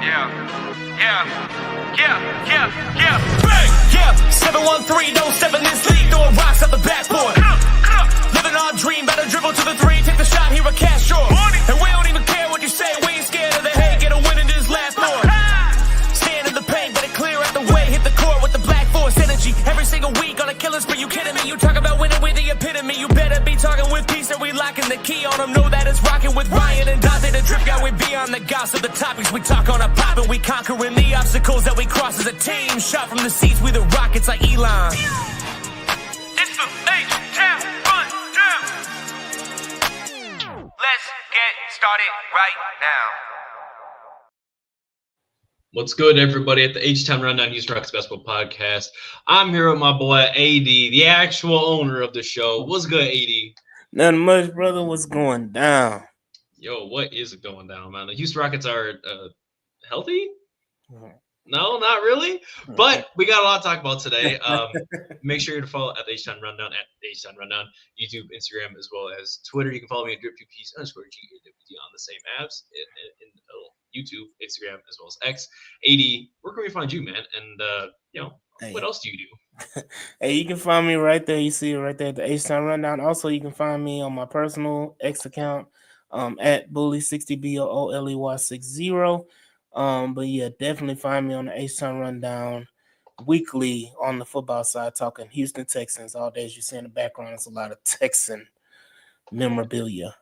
Bang! Yeah, 713, no 7 this league, throwing rocks at the backboard. Living our dream, better dribble to the 3, take the shot, here a cash short. And we don't even care what you say, we ain't scared of the hate, get a win in this last more. Stand in the paint, better clear out the way, hit the court with the black force energy. Every single week on a killing spree, you kidding me? You talk about winning with the epitome, you better be talking with peace and we locking the key on them. Know that it's rocking with Ryan and Dante, the drip guy, we beyond the gossip, the topics we talk on a pop and we conquering the obstacles that we cross as a team. Shot from the seats, we the Rockets like Elon. It's the H-Town Rundown. Let's get started right now. What's good, everybody, at the H-Town Rundown Houston Rockets Basketball Podcast. I'm here with my boy, AD, the actual owner of the show. What's good, AD? Nothing much, brother. What's going down? Yo, what is going down, man? The Houston Rockets are healthy? No, not really. But we got a lot to talk about today. Make sure to follow at the H-Town Rundown, at the H-Town Rundown, YouTube, Instagram, as well as Twitter. You can follow me at drip2piece_GAWD on the same apps in YouTube, Instagram, as well as X. AD, where can we find you, man? And, what else do you do? Hey, you can find me right there. You see it right there at the H-Town Rundown. Also, you can find me on my personal X account at Bully60, BOOLEY60. But yeah, definitely find me on the H-Town Rundown weekly on the football side, talking Houston Texans all day. As you see in the background, it's a lot of Texan memorabilia.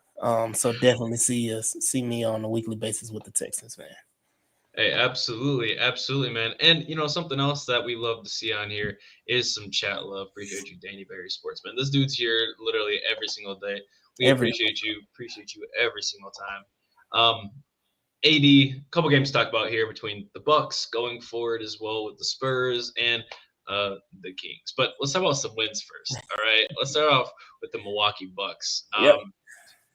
So definitely see me on a weekly basis with the Texans, man. Hey, absolutely, man. And something else that we love to see on here is some chat love. Appreciate you, Danny Berry Sportsman. This dude's here literally every single day. We appreciate you every single time. AD, a couple games to talk about here between the Bucks going forward as well with the Spurs and the Kings. But let's talk about some wins first. All right, let's start off with the Milwaukee Bucks. Yep.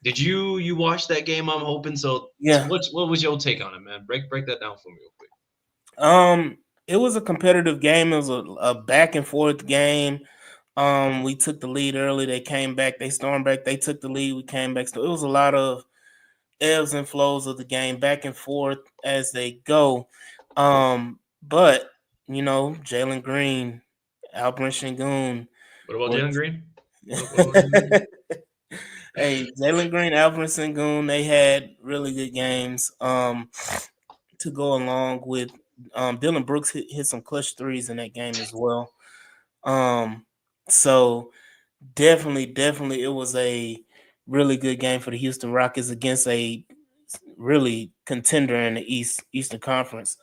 Did you watch that game? I'm hoping so. Yeah. What was your take on it, man? Break that down for me real quick. It was a competitive game. It was a back and forth game. We took the lead early. They came back. They stormed back. They took the lead. We came back. So it was a lot of ebbs and flows of the game, back and forth as they go. But Jalen Green, Alperen Sengun. What about Jalen Green? Hey, Jalen Green, Alperen Sengun, they had really good games to go along with. Dylan Brooks hit some clutch threes in that game as well. So definitely, it was a really good game for the Houston Rockets against a really contender in the Eastern Conference.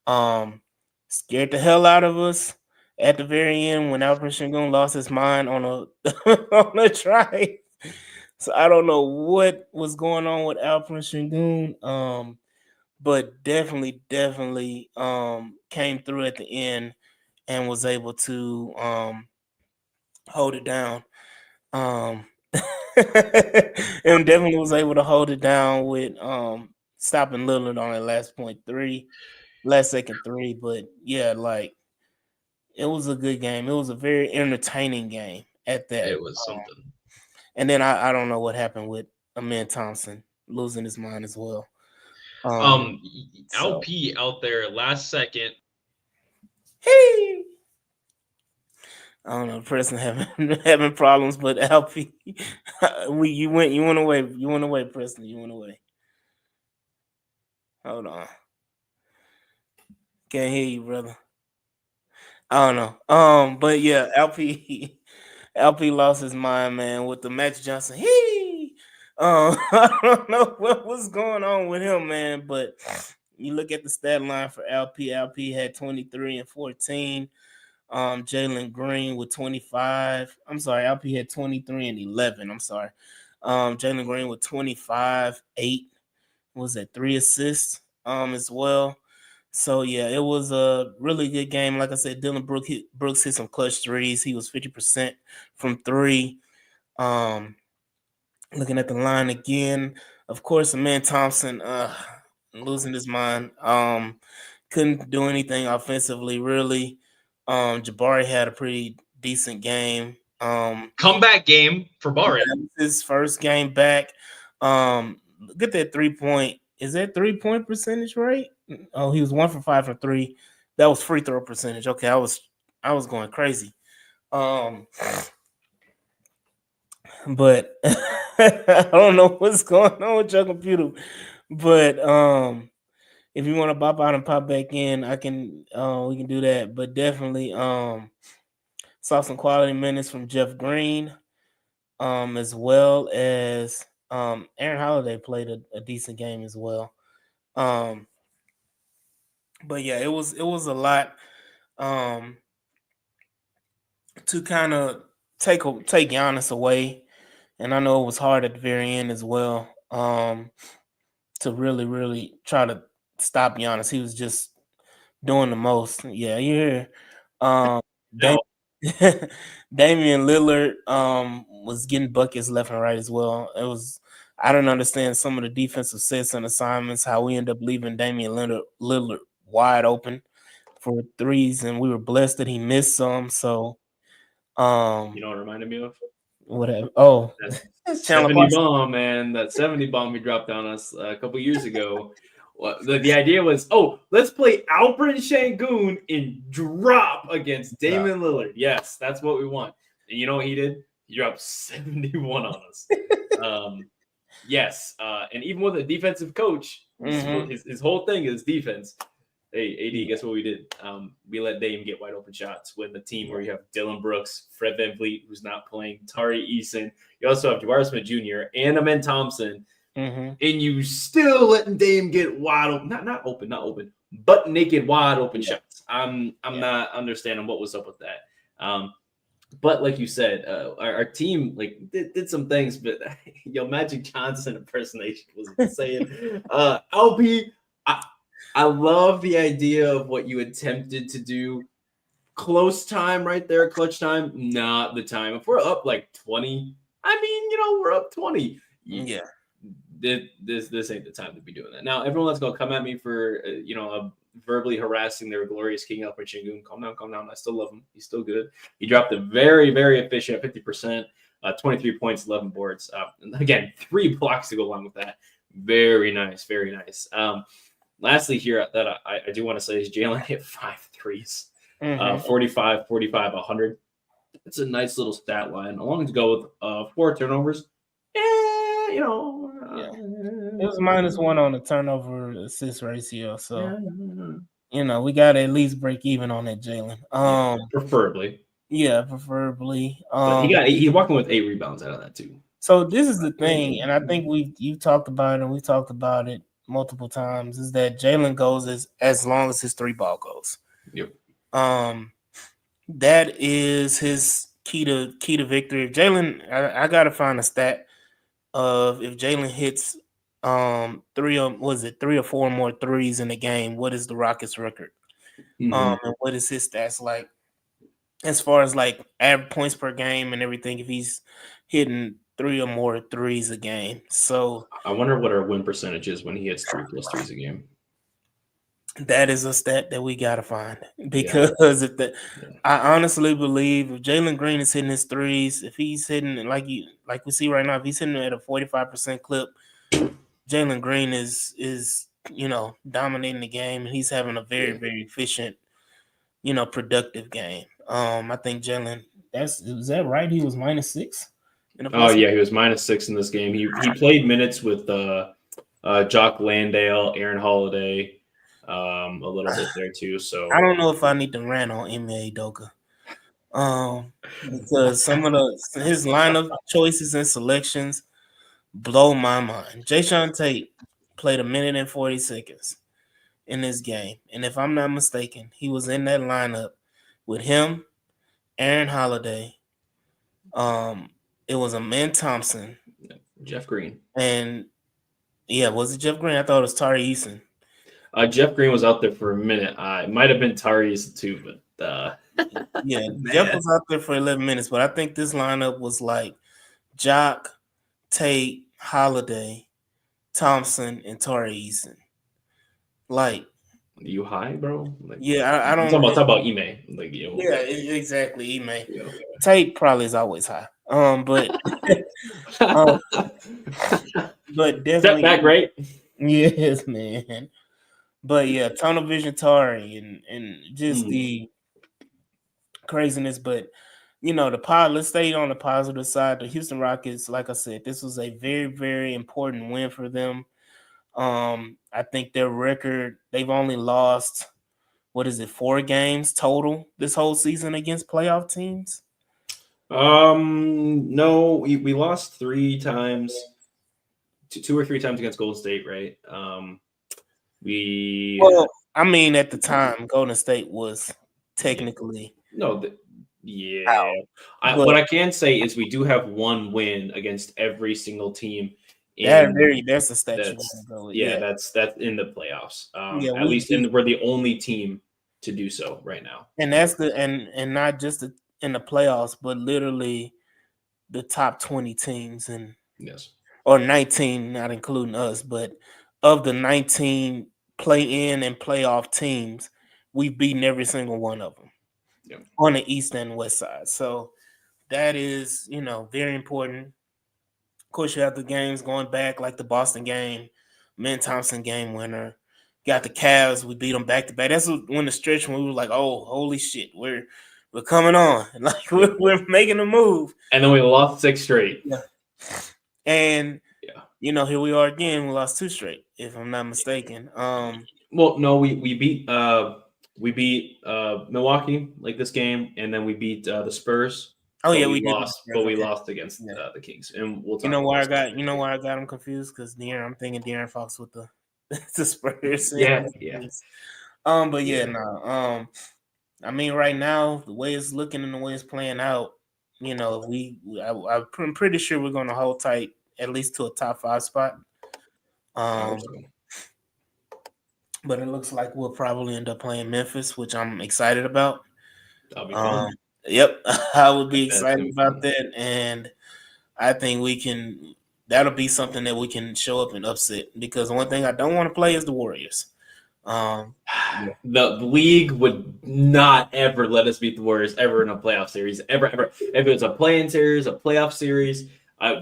Scared the hell out of us at the very end when Alperen Sengun lost his mind on a try. So I don't know what was going on with Alperen Sengun, but definitely came through at the end and was able to hold it down. And definitely was able to hold it down with stopping Lillard on that last second three. But yeah, it was a good game. It was a very entertaining game at that. It was something. And then I don't know what happened with Amen Thompson losing his mind as well. LP out there last second. Hey. I don't know, Preston having problems, but LP, you went away, Preston. You went away. Hold on. Can't hear you, brother. I don't know. But yeah, LP lost his mind, man, with the Max Johnson. I don't know what was going on with him, man, but you look at the stat line for LP. LP had 23 and 14. Jalen Green with 25. I'm sorry, LP had 23 and 11. I'm sorry. Jalen Green with 25, 8. Was that 3 assists as well? So yeah, it was a really good game. Like I said, Dylan Brooks hit some clutch threes. He was 50% from 3. Looking at the line again, of course, Amen Thompson losing his mind. Couldn't do anything offensively, really. Jabari had a pretty decent game. Comeback game for Bari. His first game back. Look at that 3-point Is that 3-point percentage right? Oh, he was 1 for 5 for 3. That was free throw percentage. Okay, I was going crazy. But I don't know what's going on with your computer. But if you want to pop out and pop back in, I can we can do that. But definitely saw some quality minutes from Jeff Green, as well as Aaron Holiday played a decent game as well. But yeah, it was a lot to kind of take Giannis away, and I know it was hard at the very end as well. To really try to stop Giannis. He was just doing the most. Yeah, you hear. Damian Lillard was getting buckets left and right as well. I don't understand some of the defensive sets and assignments, how we end up leaving Damian Lillard wide open for threes, and we were blessed that he missed some. So You know what it reminded me of? whatever. Oh, That Chandler 70 Parsons. bomb, man. That 70 bomb he dropped on us a couple years ago. Well, the idea was, let's play Alperen Şengün and drop against Damian Lillard. Yes, that's what we want. And you know what he did? He dropped 71 on us. Yes. And even with a defensive coach, his whole thing is defense. Hey, AD, guess what we did? We let Dame get wide open shots with the team where you have Dylan Brooks, Fred VanVleet, who's not playing, Tari Eason. You also have Jabari Smith Jr. and Amen Thompson. And you still letting Dame get wide open, not open, but naked wide open shots. I'm not understanding what was up with that. But like you said, our team did some things, but Magic Johnson impersonation was insane. LP, I love the idea of what you attempted to do. Close time right there, clutch time, not the time. If we're up like 20, we're up 20. Yeah. This ain't the time to be doing that. Now, everyone that's going to come at me for, verbally harassing their glorious King Alperen Şengün. Calm down. I still love him. He's still good. He dropped a very, very efficient 50%, 23 points, 11 boards. Again, 3 blocks to go along with that. Very nice, very nice. Lastly here that I do want to say is Jalen hit 5 threes, 45, 100. It's a nice little stat line. Along to go with 4 turnovers. It was -1 on the turnover assist ratio. So, we got to at least break even on that Jalen. Preferably. Yeah, preferably. But he's walking with 8 rebounds out of that too. So this is the thing, and I think you talked about it, and we talked about it multiple times, is that Jalen goes as long as his 3 ball goes. Yep. That is his key to victory. If Jalen, I gotta find a stat of if Jalen hits 3 or 4 more threes in a game, what is the Rockets record? And what is his stats like as far as like average points per game and everything, if he's hitting 3 or more threes a game. So I wonder what our win percentage is when he hits 3 plus threes a game. That is a stat that we gotta find, because I honestly believe if Jalen Green is hitting his threes, if he's hitting like we see right now, if he's hitting at a 45% clip, Jalen Green is dominating the game, and he's having a very, very efficient, productive game. I think Jalen, is that right? He was -6. He was -6 in this game. He played minutes with Jock Landale, Aaron Holiday, a little bit there too. So I don't know if I need to rant on Ime Udoka, because some of his lineup choices and selections blow my mind. Jayshawn Tate played 1 minute and 40 seconds in this game, and if I'm not mistaken, he was in that lineup with him, Aaron Holiday. It was Amen Thompson, Jeff Green, and was it Jeff Green? I thought it was Tari Eason. Jeff Green was out there for a minute. It might have been Tari Eason too, but Jeff was out there for 11 minutes. But I think this lineup was like Jock, Tate, Holiday, Thompson, and Tari Eason. Like, you high, bro? I don't talk about Ime. Exactly, Ime. Yeah. Tate probably is always high. But but definitely step back, right? Yes, man. But yeah, tunnel vision Tari and just the craziness. But let's stay on the positive side. The Houston Rockets, like I said, this was a very, very important win for them. I think their record, they've only lost, 4 games total this whole season against playoff teams? No, we lost 3 times, 2 or 3 times against Golden State, right? I mean, at the time, Golden State was technically yeah. out. What I can say is we do have 1 win against every single team. That's a statue. That's in the playoffs. Yeah, at least we're the only team to do so right now. And that's and not just in the playoffs, but literally the top 20 teams or 19, not including us, but of the 19 play-in and playoff teams, we've beaten every single one of them on the east and west side. So that is, very important. Of course, you have the games going back, like the Boston game, Min Thompson game winner. Got the Cavs, we beat them back to back. That's when the stretch when we were like, oh, holy shit, we're coming on. Like we're making a move. And then we lost 6 straight. Yeah. And here we are again. We lost 2 straight, if I'm not mistaken. Well, no, we beat Milwaukee like this game, and then we beat the Spurs. Oh yeah, we lost, but we lost against the Kings. And we'll talk why I got them confused, because I'm thinking De'Aaron Fox with the Spurs. But I mean, right now, the way it's looking and the way it's playing out, I'm pretty sure we're going to hold tight at least to a top 5 spot. But it looks like we'll probably end up playing Memphis, which I'm excited about. That'll be fun. Yep, I would be excited about that, and I think that'll be something that we can show up and upset, because one thing I don't want to play is the Warriors. The league would not ever let us beat the Warriors ever in a playoff series, ever. If it's a play-in series, a playoff series,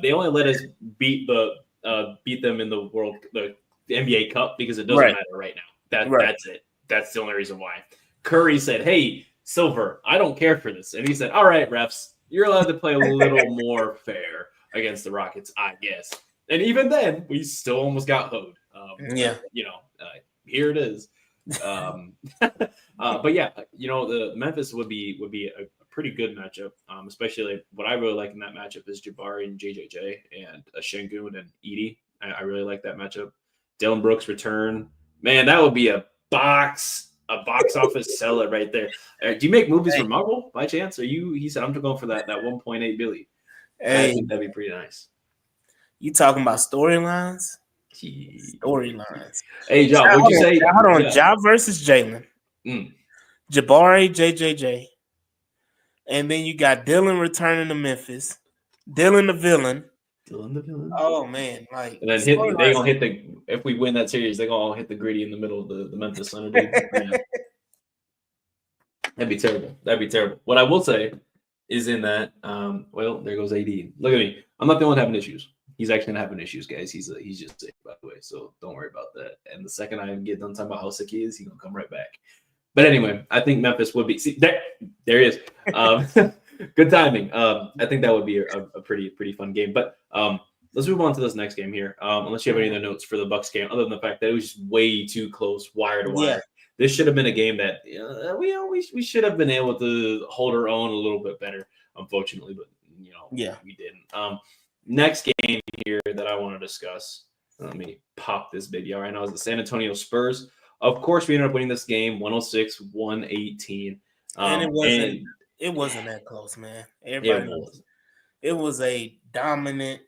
they only let us beat them in the NBA Cup, because it doesn't matter right now. That's it. That's the only reason why. Curry said, "Hey, Silver, I don't care for this," and he said, "All right, refs, you're allowed to play a little more fair against the Rockets, I guess." And even then, we still almost got hoed. Here it is. But yeah, the Memphis would be a pretty good matchup, especially what I really like in that matchup is Jabari and JJJ and Şengün and Edey. I really like that matchup. Dylan Brooks return, man, that would be a box office seller right there. Do you make movies for Marvel by chance? He said I'm going for that 1.8 billion. I think that'd be pretty nice. You talking about storylines? Storylines. Hey, John, what'd you say? Hold on, Ja versus Jalen. Jabari, JJJ. And then you got Dylan returning to Memphis. Dylan the villain. Oh man, like, and then they gonna hit if we win that series, they're gonna all hit the gritty in the middle of the Memphis Center, dude. That'd be terrible. What I will say is in that, well, there goes AD. Look at me. I'm not the one having issues. He's actually not having issues, guys. He's just sick, by the way. So don't worry about that. And the second I get done talking about how sick he is, he's gonna come right back. But anyway, I think Memphis would be. See, there he is. Good timing. I think that would be a pretty fun game. But let's move on to this next game here. Unless you have any other notes for the Bucks game, other than the fact that it was just way too close, wire to wire. Yeah. This should have been a game that we should have been able to hold our own a little bit better. Unfortunately, but we didn't. Next game here that I want to discuss. Let me pop this baby out right now. Is the San Antonio Spurs. Of course, we ended up winning this game 106-118. And it wasn't that close, man. It was a dominant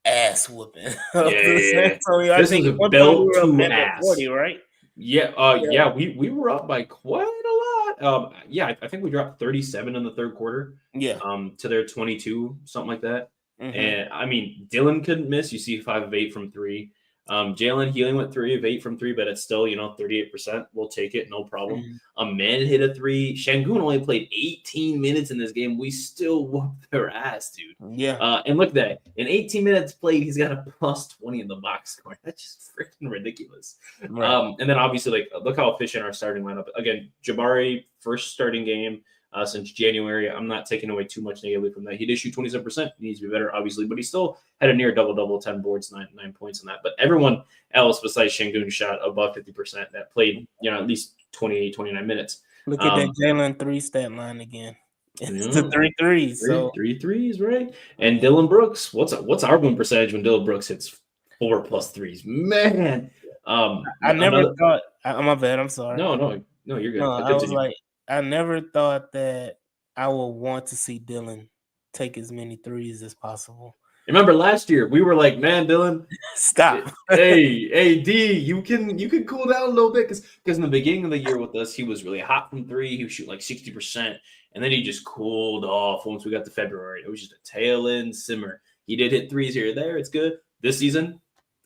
ass whooping. This was a belt to ass. 40, right? Yeah. We were up by quite a lot. I think we dropped 37 in the third quarter. Yeah. To their 22, something like that. Mm-hmm. And I mean, Dylan couldn't miss. You see 5 of 8 from 3. Jalen Healing went 3 of 8 from 3, but it's still, 38%. We'll take it, no problem. Man hit a 3. Şengün only played 18 minutes in this game. We still whooped their ass, dude. Yeah. And look at that. In 18 minutes played, he's got a plus 20 in the box score. That's just freaking ridiculous. Right. And then obviously, look how efficient our starting lineup. Again, Jabari, first starting game since January. I'm not taking away too much negatively from that. He did shoot 27%. He needs to be better, obviously, but he still had a near double-double, 10 boards, 9 points in that. But everyone else besides Şengün shot above 50% that played, at least 28, 29 minutes. Look at that Jalen 3 stat line again. It's the 3 threes. So 3 threes, right? And Dylan Brooks, what's our win percentage when Dylan Brooks hits 4 plus threes? Man. I never thought my bad, I'm sorry. No, you're good. No, I was like, I never thought that I would want to see Dylan take as many threes as possible. Remember last year we were like, man, Dylan, stop. hey, D, you can cool down a little bit because in the beginning of the year with us, he was really hot from 3. He would shoot like 60%, and then he just cooled off once we got to February. It was just a tail end simmer. He did hit threes here or there. It's good. This season,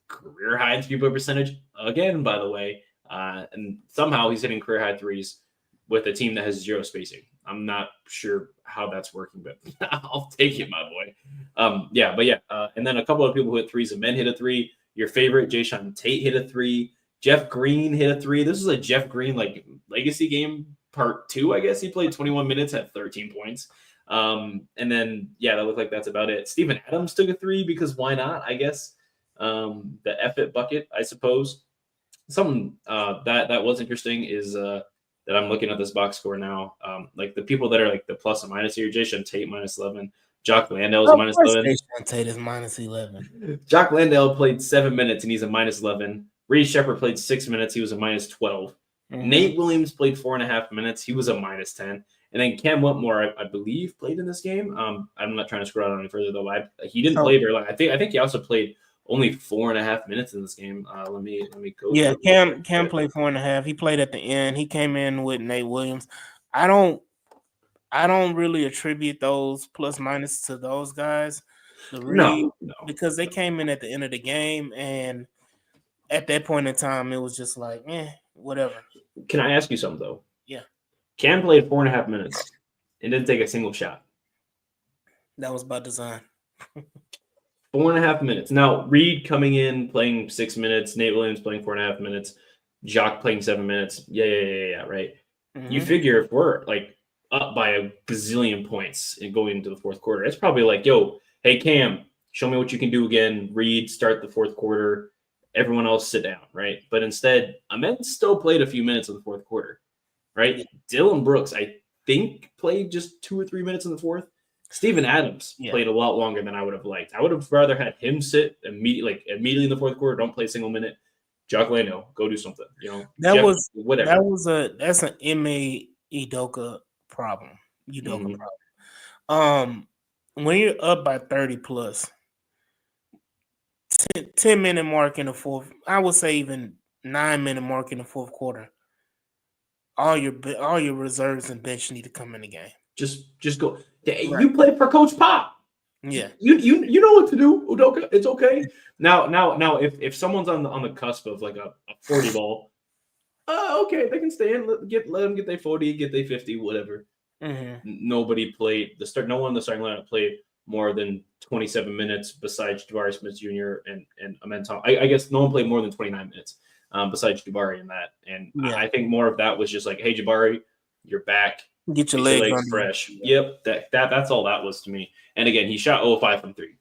career high in 3-point percentage again, by the way, and somehow he's hitting career high threes with a team that has 0 spacing. I'm not sure how that's working, but I'll take it, my boy. And then a couple of people who hit threes. And men hit a 3. Your favorite, Jayshawn Tate, hit a 3. Jeff Green hit a 3. This is a Jeff Green legacy game part 2, I guess. He played 21 minutes, had 13 points. And then that looked like that's about it. Steven Adams took a 3 because why not? I guess the F-it bucket, I suppose. Something that was interesting is that I'm looking at this box score now. The people that are like the plus and minus here, Jayshawn Tate minus 11, Jock Landale is minus 11. Jayshawn Tate is minus 11. Jock Landale played 7 minutes and he's a minus 11. Reed Shepherd played 6 minutes. He was a minus 12. Nate Williams played 4.5 minutes. He was a minus 10. And then Cam Whitmore, I believe, played in this game. I'm not trying to scroll out any further though. He didn't play very long. I think he also played only 4.5 minutes in this game. Let me go. Yeah, Cam played 4.5. He played at the end. He came in with Nate Williams. I don't really attribute those plus minus to those guys. No, because they came in at the end of the game, and at that point in time, it was just like, whatever. Can I ask you something though? Yeah. Cam played 4.5 minutes and didn't take a single shot. That was by design. 4.5 minutes. Now, Reed coming in, playing 6 minutes. Nate Williams playing 4.5 minutes. Jock playing 7 minutes. Yeah, right. Mm-hmm. You figure if we're up by a gazillion points and going into the fourth quarter, it's probably like, yo, hey, Cam, show me what you can do again. Reed, start the fourth quarter. Everyone else sit down, right? But instead, Ahmed still played a few minutes in the fourth quarter, right? Yeah. Dylan Brooks, I think, played just 2 or 3 minutes in the fourth. Steven Adams played a lot longer than I would have liked. I would have rather had him sit immediately in the fourth quarter. Don't play a single minute. Jock Landale, go do something. That's an Ime Udoka problem. Problem. When you're up by 30 plus, 10-minute mark in the fourth, I would say even 9-minute mark in the fourth quarter. All your reserves and bench need to come in the game. Just go. Right. You play for Coach Pop. Yeah. You know what to do, Udoka. It's okay. Now if someone's on the cusp of like a 40 ball, okay, they can stay in. Let them get their 40, get their 50, whatever. Mm-hmm. Nobody played no one in the starting lineup played more than 27 minutes besides Jabari Smith Jr. and Amen Tom. I guess no one played more than 29 minutes besides Jabari in that. And I think more of that was just like, hey, Jabari, you're back. Get your legs fresh. Yep, that's all that was to me. And again, he shot 0-5 from 3.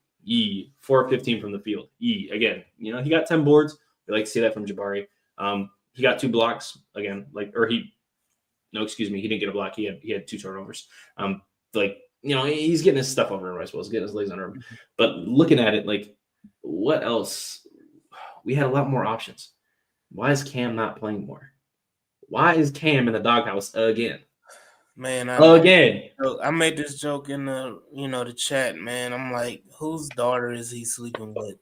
4-15 from the field. Again, he got 10 boards. We like to see that from Jabari. He got 2 blocks again. He didn't get a block. He had 2 turnovers. He's getting his stuff over him, I suppose, getting his legs under him. But looking at it, what else? We had a lot more options. Why is Cam not playing more? Why is Cam in the doghouse again? Man, I made this joke in the the chat, man. I'm like, whose daughter is he sleeping with?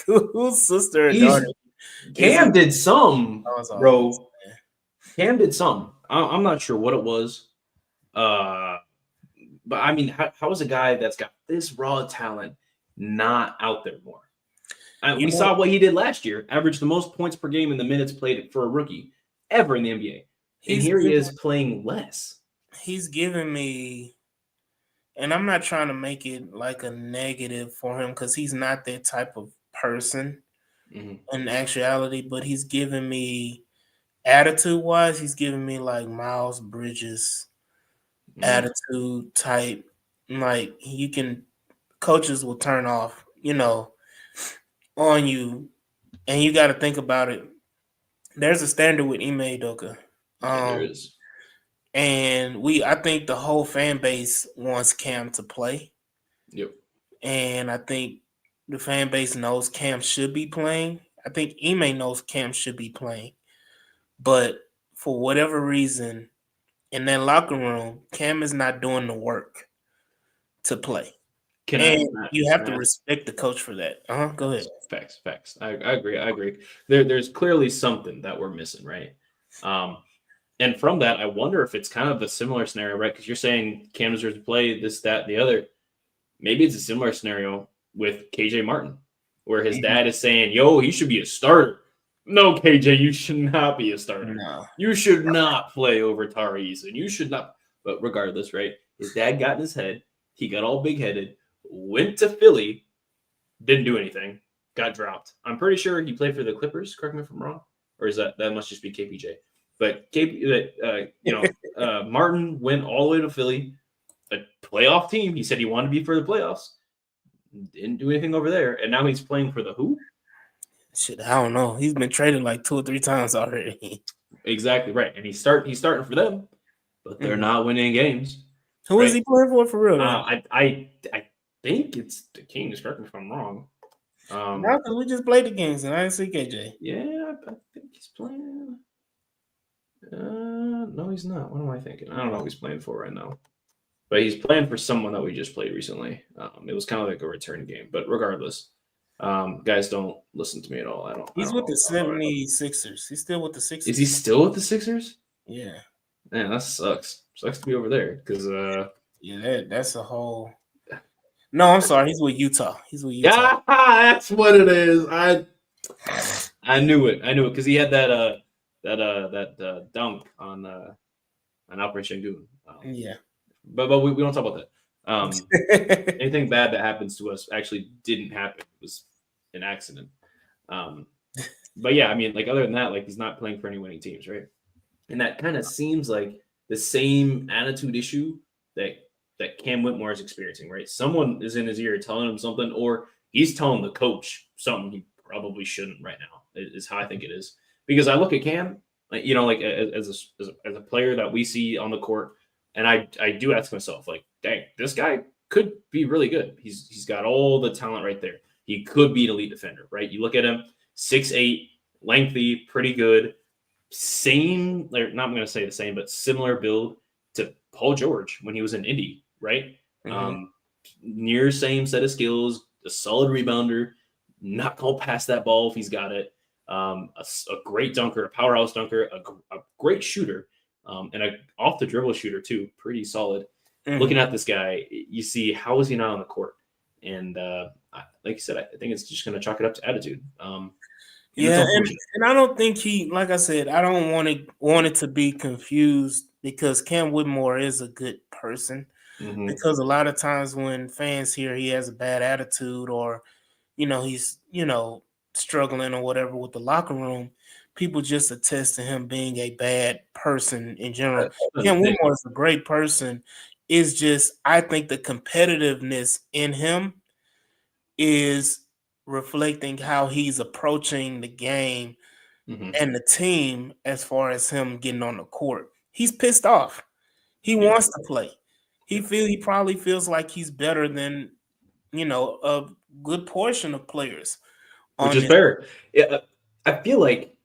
Whose sister or daughter? Cam did some, bro. Cam did some. I'm not sure what it was. But I mean, how is a guy that's got this raw talent not out there more? We saw what he did last year. Averaged the most points per game in the minutes played for a rookie ever in the NBA. And here he is playing less. He's giving me, and I'm not trying to make it like a negative for him because he's not that type of person in actuality, but he's giving me attitude-wise, he's giving me like Miles Bridges attitude type. Like coaches will turn off, on you, and you got to think about it. There's a standard with Ime Udoka. There is. And I think the whole fan base wants Cam to play. Yep. And I think the fan base knows Cam should be playing. I think Ime knows Cam should be playing. But for whatever reason, in that locker room, Cam is not doing the work to play. You have to respect the coach for that. Go ahead. Facts. I agree. There's clearly something that we're missing, right? And from that, I wonder if it's kind of a similar scenario, right? Because you're saying Cam deserves to play this, that, and the other. Maybe it's a similar scenario with KJ Martin, where his dad is saying, yo, he should be a starter. No, KJ, you should not be a starter. No. You should not play over Tari Eason. You should not. But regardless, right? His dad got in his head. He got all big-headed, went to Philly, didn't do anything, got dropped. I'm pretty sure he played for the Clippers. Correct me if I'm wrong. Or is that must just be KPJ? But Martin went all the way to Philly, a playoff team. He said he wanted to be for the playoffs. Didn't do anything over there, and now he's playing for the who? Shit, I don't know. He's been traded like 2 or 3 times already. Exactly right, and he's starting for them, but they're not winning games. Who is he playing for real? I think it's the Kings. Correct me if I'm wrong. No, because we just played the Kings and I didn't see KJ. Yeah, I think he's playing. No, he's not. What am I thinking? I don't know who he's playing for right now. But he's playing for someone that we just played recently. It was kind of like a return game. But regardless, guys, don't listen to me at all. He's with the 76ers. He's still with the Sixers. Is he still with the Sixers? Yeah. Man, that sucks. Sucks to be over there because that's a whole. No, I'm sorry. He's with Utah. Yeah, that's what it is. I knew it because he had that dunk on Operation Goon. Yeah. But we don't talk about that. Anything bad that happens to us actually didn't happen. It was an accident. But yeah, I mean, like other than that, like he's not playing for any winning teams, right? And that kind of seems like the same attitude issue that Cam Whitmore is experiencing, right? Someone is in his ear telling him something, or he's telling the coach something he probably shouldn't right now, is how I think it is. Because I look at Cam, like as a player that we see on the court, and I do ask myself, like, dang, this guy could be really good. He's got all the talent right there. He could be an elite defender, right? You look at him, 6'8", lengthy, pretty good. Same, not going to say the same, but similar build to Paul George when he was in Indy, right? Near same set of skills, a solid rebounder, not going to pass that ball if he's got it. A great dunker, a powerhouse dunker, a great shooter, and a off the dribble shooter too, pretty solid. Looking at this guy, you see how is he not on the court? And like you said, I think it's just going to chalk it up to attitude. Yeah, and I don't think like I said, I don't want it to be confused because Cam Whitmore is a good person. Because a lot of times when fans hear he has a bad attitude or, he's, struggling or whatever with the locker room, people just attest to him being a bad person in general. Cam Whitmore is a great person. It's just, I think the competitiveness in him is reflecting how he's approaching the game and the team as far as him getting on the court. He's pissed off. He wants to play. He probably feels like he's better than, a good portion of players. Which is fair. Yeah, I feel like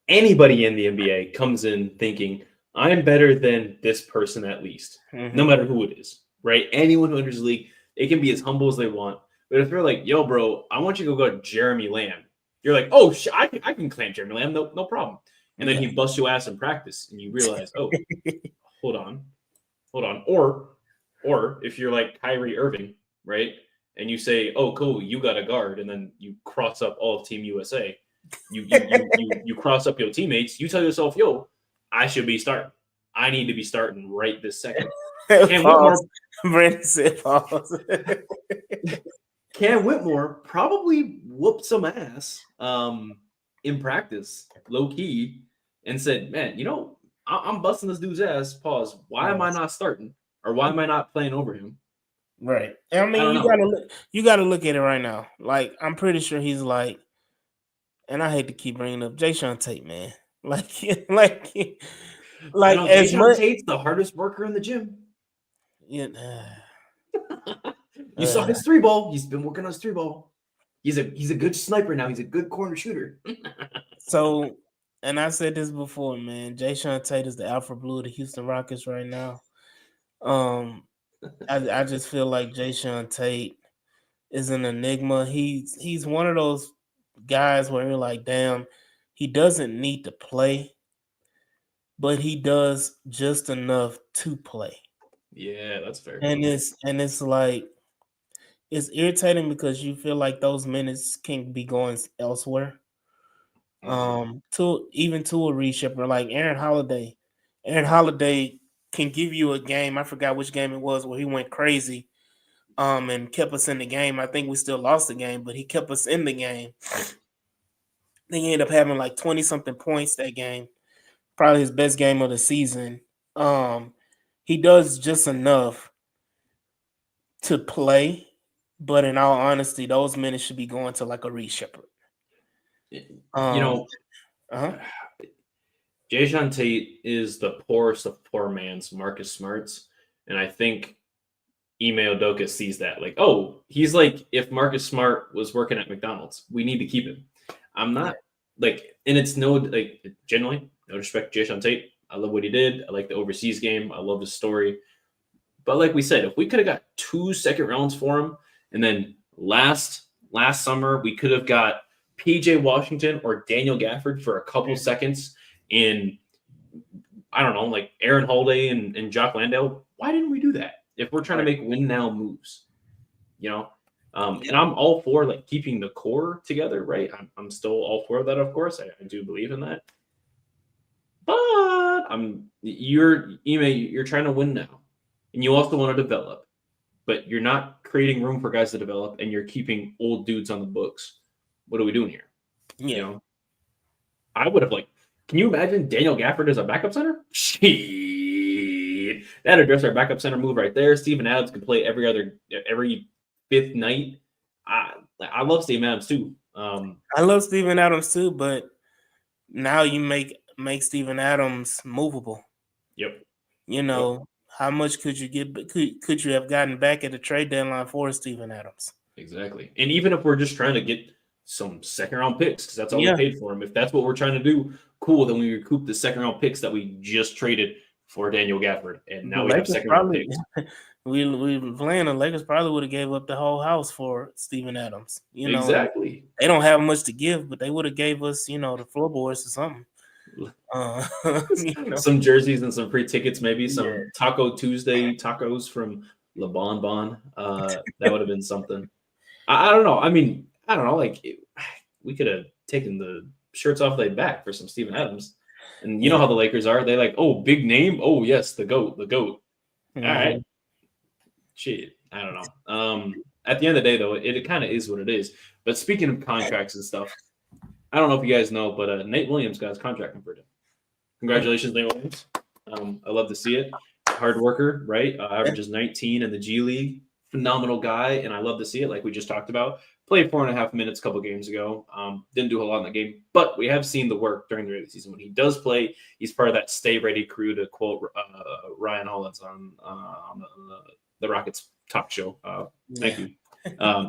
anybody in the NBA comes in thinking, I'm better than this person at least, no matter who it is, right? Anyone who enters the league, they can be as humble as they want. But if they're like, yo, bro, I want you to go to Jeremy Lamb. You're like, oh, I can claim Jeremy Lamb, no problem. And then he busts your ass in practice, and you realize, oh, hold on. Or if you're like Kyrie Irving, right? and you say, "Oh, cool, you got a guard," and then you cross up all of Team USA. You cross up your teammates. You tell yourself, "Yo, I should be starting. I need to be starting right this second." Cam Whitmore, Brandon said pause. Cam Whitmore probably whooped some ass in practice, low key, and said, "Man, I'm busting this dude's ass." Pause. Why am I not starting, or why am I not playing over him? Right. I mean, you gotta look at it right now. Like, I'm pretty sure he's like, and I hate to keep bringing up Jayshawn Tate, man. Like as much. Tate's the hardest worker in the gym. Yeah. You saw his 3-ball. He's been working on his 3-ball. He's a good sniper now. He's a good corner shooter. So, and I said this before, man. Jayshawn Tate is the alpha blue of the Houston Rockets right now. I just feel like Jayshawn Tate is an enigma. He's one of those guys where you're like, damn, he doesn't need to play, but he does just enough to play. Yeah, that's fair. And it's like, it's irritating because you feel like those minutes can be going elsewhere. To a reshipper like Aaron Holiday. Aaron Holiday can give you a game. I forgot which game it was where he went crazy and kept us in the game. I think we still lost the game, but he kept us in the game. Then he ended up having like 20-something points that game. Probably his best game of the season. He does just enough to play, but in all honesty, those minutes should be going to like a reshipper. Jayshawn Tate is the poorest of poor man's Marcus Smarts, and I think Ime Udoka sees that. Like, oh, he's like if Marcus Smart was working at McDonald's, we need to keep him. I'm not like, and it's genuinely no disrespect to Jayshawn Tate. I love what he did. I like the overseas game. I love his story. But like we said, if we could have got 2 second rounds for him, and then last summer we could have got PJ Washington or Daniel Gafford for a couple seconds in, I don't know, like Aaron Holiday and Jock Landale. Why didn't we do that? If we're trying to make win now moves, and I'm all for like keeping the core together, right? I'm still all for that, of course. I do believe in that. But you're trying to win now, and you also want to develop, but you're not creating room for guys to develop, and you're keeping old dudes on the books. What are we doing here? Yeah. I would have can you imagine Daniel Gafford as a backup center? Shit. That'd address our backup center move right there. Steven Adams could play every 5th night. I love Steven Adams too. I love Steven Adams too, but now you make Steven Adams movable. Yep. How much could you get? Could you have gotten back at the trade deadline for Steven Adams? Exactly. And even if we're just trying to get some second-round picks, because that's all we paid for him. If that's what we're trying to do, cool. Then we recoup the second-round picks that we just traded for Daniel Gafford, and now we have second-round picks. We playing the Lakers probably would have gave up the whole house for Steven Adams. Exactly. They don't have much to give, but they would have gave us, the floorboards or something. Some jerseys and some free tickets, maybe some Taco Tuesday tacos from Le Bon Bon. That would have been something. I don't know. I mean, I don't know. Like, we could have taken the shirts off their back for some Steven Adams. And you know how the Lakers are. They like, oh, big name. Oh, yes, the GOAT. Mm-hmm. All right. Shit. I don't know. At the end of the day, though, it kind of is what it is. But speaking of contracts and stuff, I don't know if you guys know, but Nate Williams got his contract converted. Congratulations, Nate Williams. I love to see it. Hard worker, right? Averages 19 in the G League. Phenomenal guy, and I love to see it, like we just talked about. Played 4.5 minutes a couple games ago. Didn't do a lot in the game, but we have seen the work during the regular season. When he does play, he's part of that stay ready crew, to quote Ryan Hollins on the Rockets talk show. Thank you.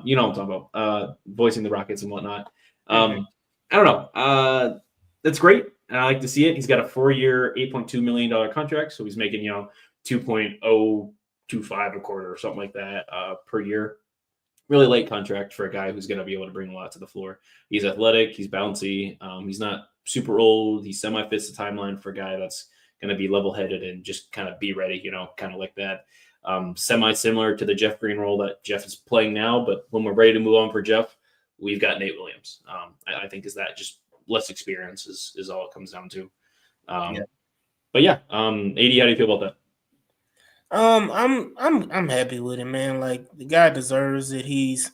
You know what I'm talking about, voicing the Rockets and whatnot. I don't know. That's great, and I like to see it. He's got a 4-year, $8.2 million contract, so he's making 2.025 a quarter or something like that per year. Really late contract for a guy who's going to be able to bring a lot to the floor. He's athletic. He's bouncy. He's not super old. He semi-fits the timeline for a guy that's going to be level-headed and just kind of be ready, kind of like that. semi-similar to the Jeff Green role that Jeff is playing now. But when we're ready to move on for Jeff, we've got Nate Williams. I think is that just less experience is all it comes down to. But yeah, AD, how do you feel about that? I'm happy with him, man. Like the guy deserves it. He's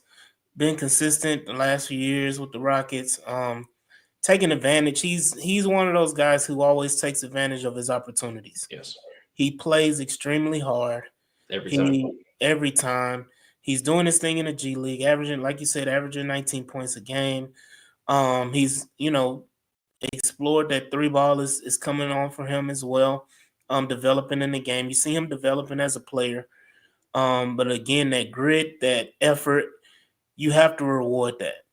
been consistent the last few years with the Rockets. Taking advantage. He's one of those guys who always takes advantage of his opportunities. Yes. He plays extremely hard. Every time. He's doing his thing in the G League, averaging, like you said, 19 points a game. He's, explored that 3-ball is coming on for him as well. Developing in the game. You see him developing as a player. But again, that grit, that effort, you have to reward that.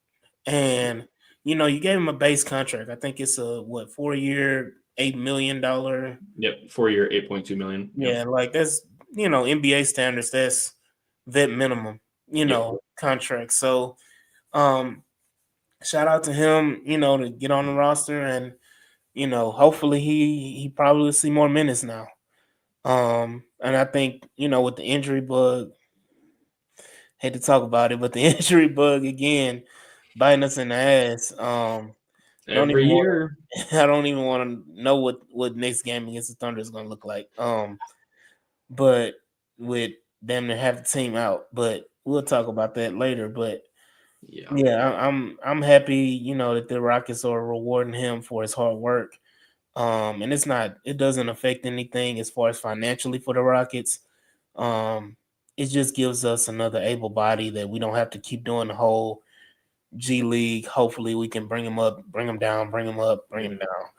And you gave him a base contract. I think it's a 4-year, $8 million. Yep, 4-year, $8.2 million. Yeah, like that's NBA standards. That's vet minimum, contract. So, shout out to him, to get on the roster, and hopefully he probably will see more minutes now. And I think with the injury bug, hate to talk about it, but the injury bug again biting us in the ass. Every year. I don't even want to know what next game against the Thunder is going to look like. But with them to have the team out, but we'll talk about that later. But yeah, I'm happy, that the Rockets are rewarding him for his hard work. And it doesn't affect anything as far as financially for the Rockets. It just gives us another able body that we don't have to keep doing the whole G League. Hopefully we can bring him up, bring him down, bring him up, bring him down.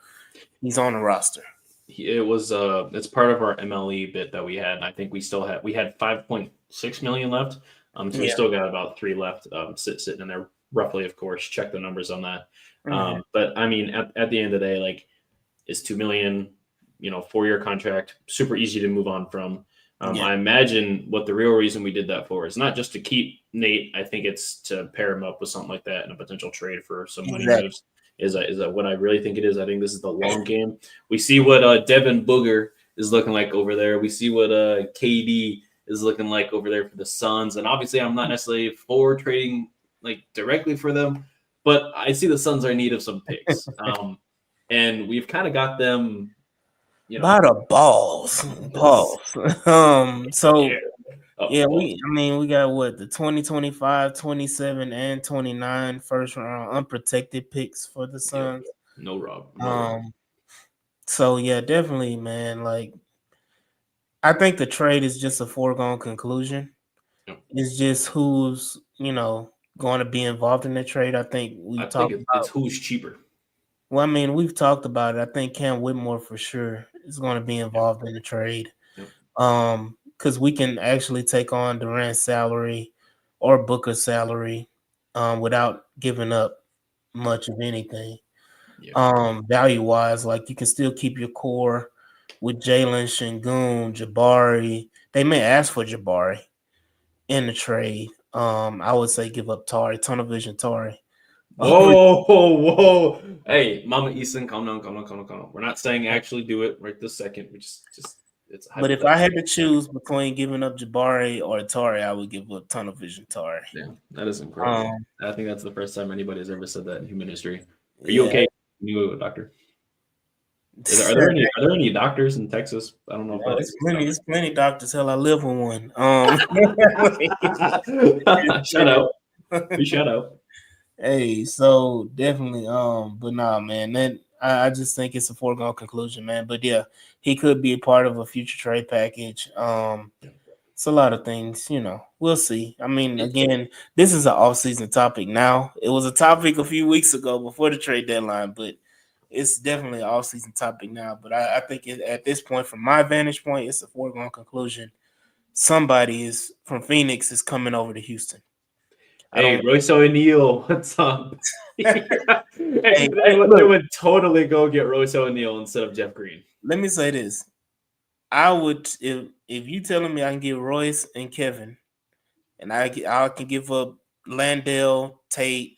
He's on the roster. It's part of our MLE bit that we had. I think we had 5.6 million left. So we still got about 3 left, sitting in there roughly, of course. Check the numbers on that. But I mean, at the end of the day, like, it's $2 million, 4-year contract, super easy to move on from. I imagine what the real reason we did that for is not just to keep Nate. I think it's to pair him up with something like that in a potential trade for some money moves. Is that what I really think it is? I think this is the long game. We see what Devin Booker is looking like over there. We see what KD is looking like over there for the Suns. And obviously, I'm not necessarily for trading like directly for them, but I see the Suns are in need of some picks. And we've kind of got them, by the balls. So we got the 2025, 27, and 29 first round unprotected picks for the Suns. No, Rob. So yeah, definitely, man. Like, I think the trade is just a foregone conclusion. It's just who's going to be involved in the trade. I think it's who's cheaper. Well, I mean, we've talked about it. I think Cam Whitmore for sure is going to be involved in the trade. Because we can actually take on Durant's salary or Booker's salary without giving up much of anything. Value-wise, like, you can still keep your core with Jalen, Şengün, Jabari. They may ask for Jabari in the trade. I would say give up Tunnel Vision Tari. Whoa. Hey, Mama Easton, calm down. We're not saying actually do it right this second. We just it's. But if I had to choose between giving up Jabari or Tari, I would give up Tunnel Vision Tari. Yeah, that is incredible. I think that's the first time anybody has ever said that in human history. Are you okay? You a doctor? Are there any doctors in Texas? I don't know if there's plenty doctors. Hell, I live with one. Shout out. Shout out. Hey, so definitely, but nah, man, then I just think it's a foregone conclusion, man. But yeah, he could be a part of a future trade package. It's a lot of things, we'll see. I mean, again, this is an off-season topic now. It was a topic a few weeks ago before the trade deadline, but it's definitely an off-season topic now. But I think at this point, from my vantage point, it's a foregone conclusion. Somebody from Phoenix is coming over to Houston. Hey, Royce O'Neal, what's up? They would totally go get Royce O'Neal instead of Jeff Green. Let me say this. I would, if you telling me I can get Royce and Kevin, and I can give up Landale, Tate,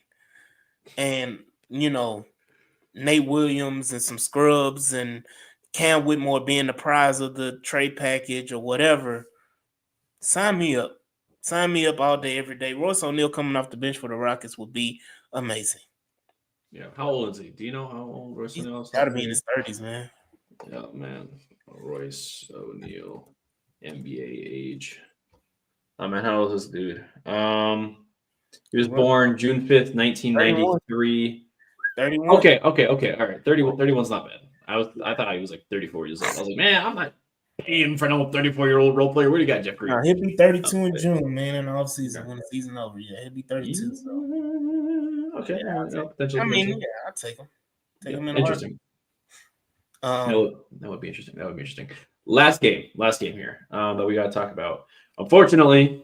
and, Nate Williams and some scrubs and Cam Whitmore being the prize of the trade package or whatever, Sign me up. Sign me up all day, every day. Royce O'Neal coming off the bench for the Rockets would be amazing. Yeah. How old is he? Do you know how old Royce He's O'Neal is? got to be in his 30s, man. Yeah, man. Royce O'Neal, NBA age. Oh man, how old is this dude? He was born June 5th, 1993. 31. Okay. All right. 31's not bad. I thought he was like 34 years old. I was like, man, I'm not paying for no 34-year-old role player. What do you got, Jeffrey? He'll be 32 in June, man, in the offseason when the season over. Yeah, he'll be 32. So. Okay. Yeah, Potential. I'll take him. Take him in interesting. that would be interesting. That would be interesting. Last game here that we got to talk about. Unfortunately,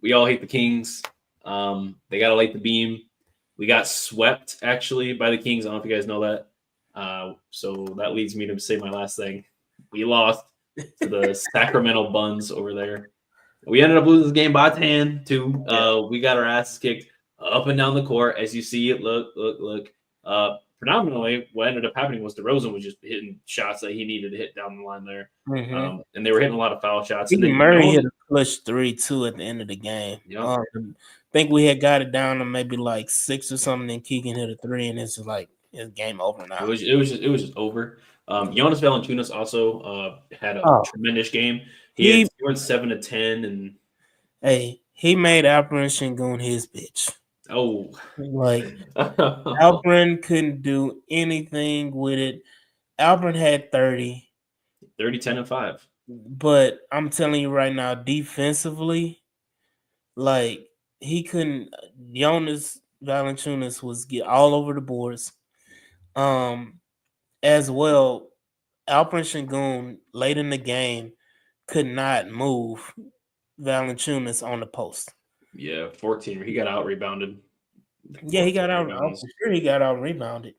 we all hate the Kings. They got to light the beam. We got swept, actually, by the Kings. I don't know if you guys know that. So that leads me to say my last thing. We lost to the Sacramento Buns over there. We ended up losing this game by 10, too. We got our asses kicked up and down the court. As you see it, look. Predominantly, what ended up happening was DeRozan was just hitting shots that he needed to hit down the line there. And they were hitting a lot of foul shots. And then Murray hit a clutch 3, too, at the end of the game. Yep. I think we had got it down to maybe like 6 or something, and Keegan hit a 3, and it's like it's game over now. It was just over. Jonas Valanciunas also had a tremendous game. He went 7 of 10, and he made Alperen Sengun his bitch. Oh, like Alperen couldn't do anything with it. Alperen had 30, 10, and 5. But I'm telling you right now, defensively, like he couldn't. Jonas Valanciunas was all over the boards. As well, Alperen Sengun late in the game could not move Valanciunas on the post. Yeah, 14. He got out rebounded. Yeah, he got out. I'm sure he got out rebounded.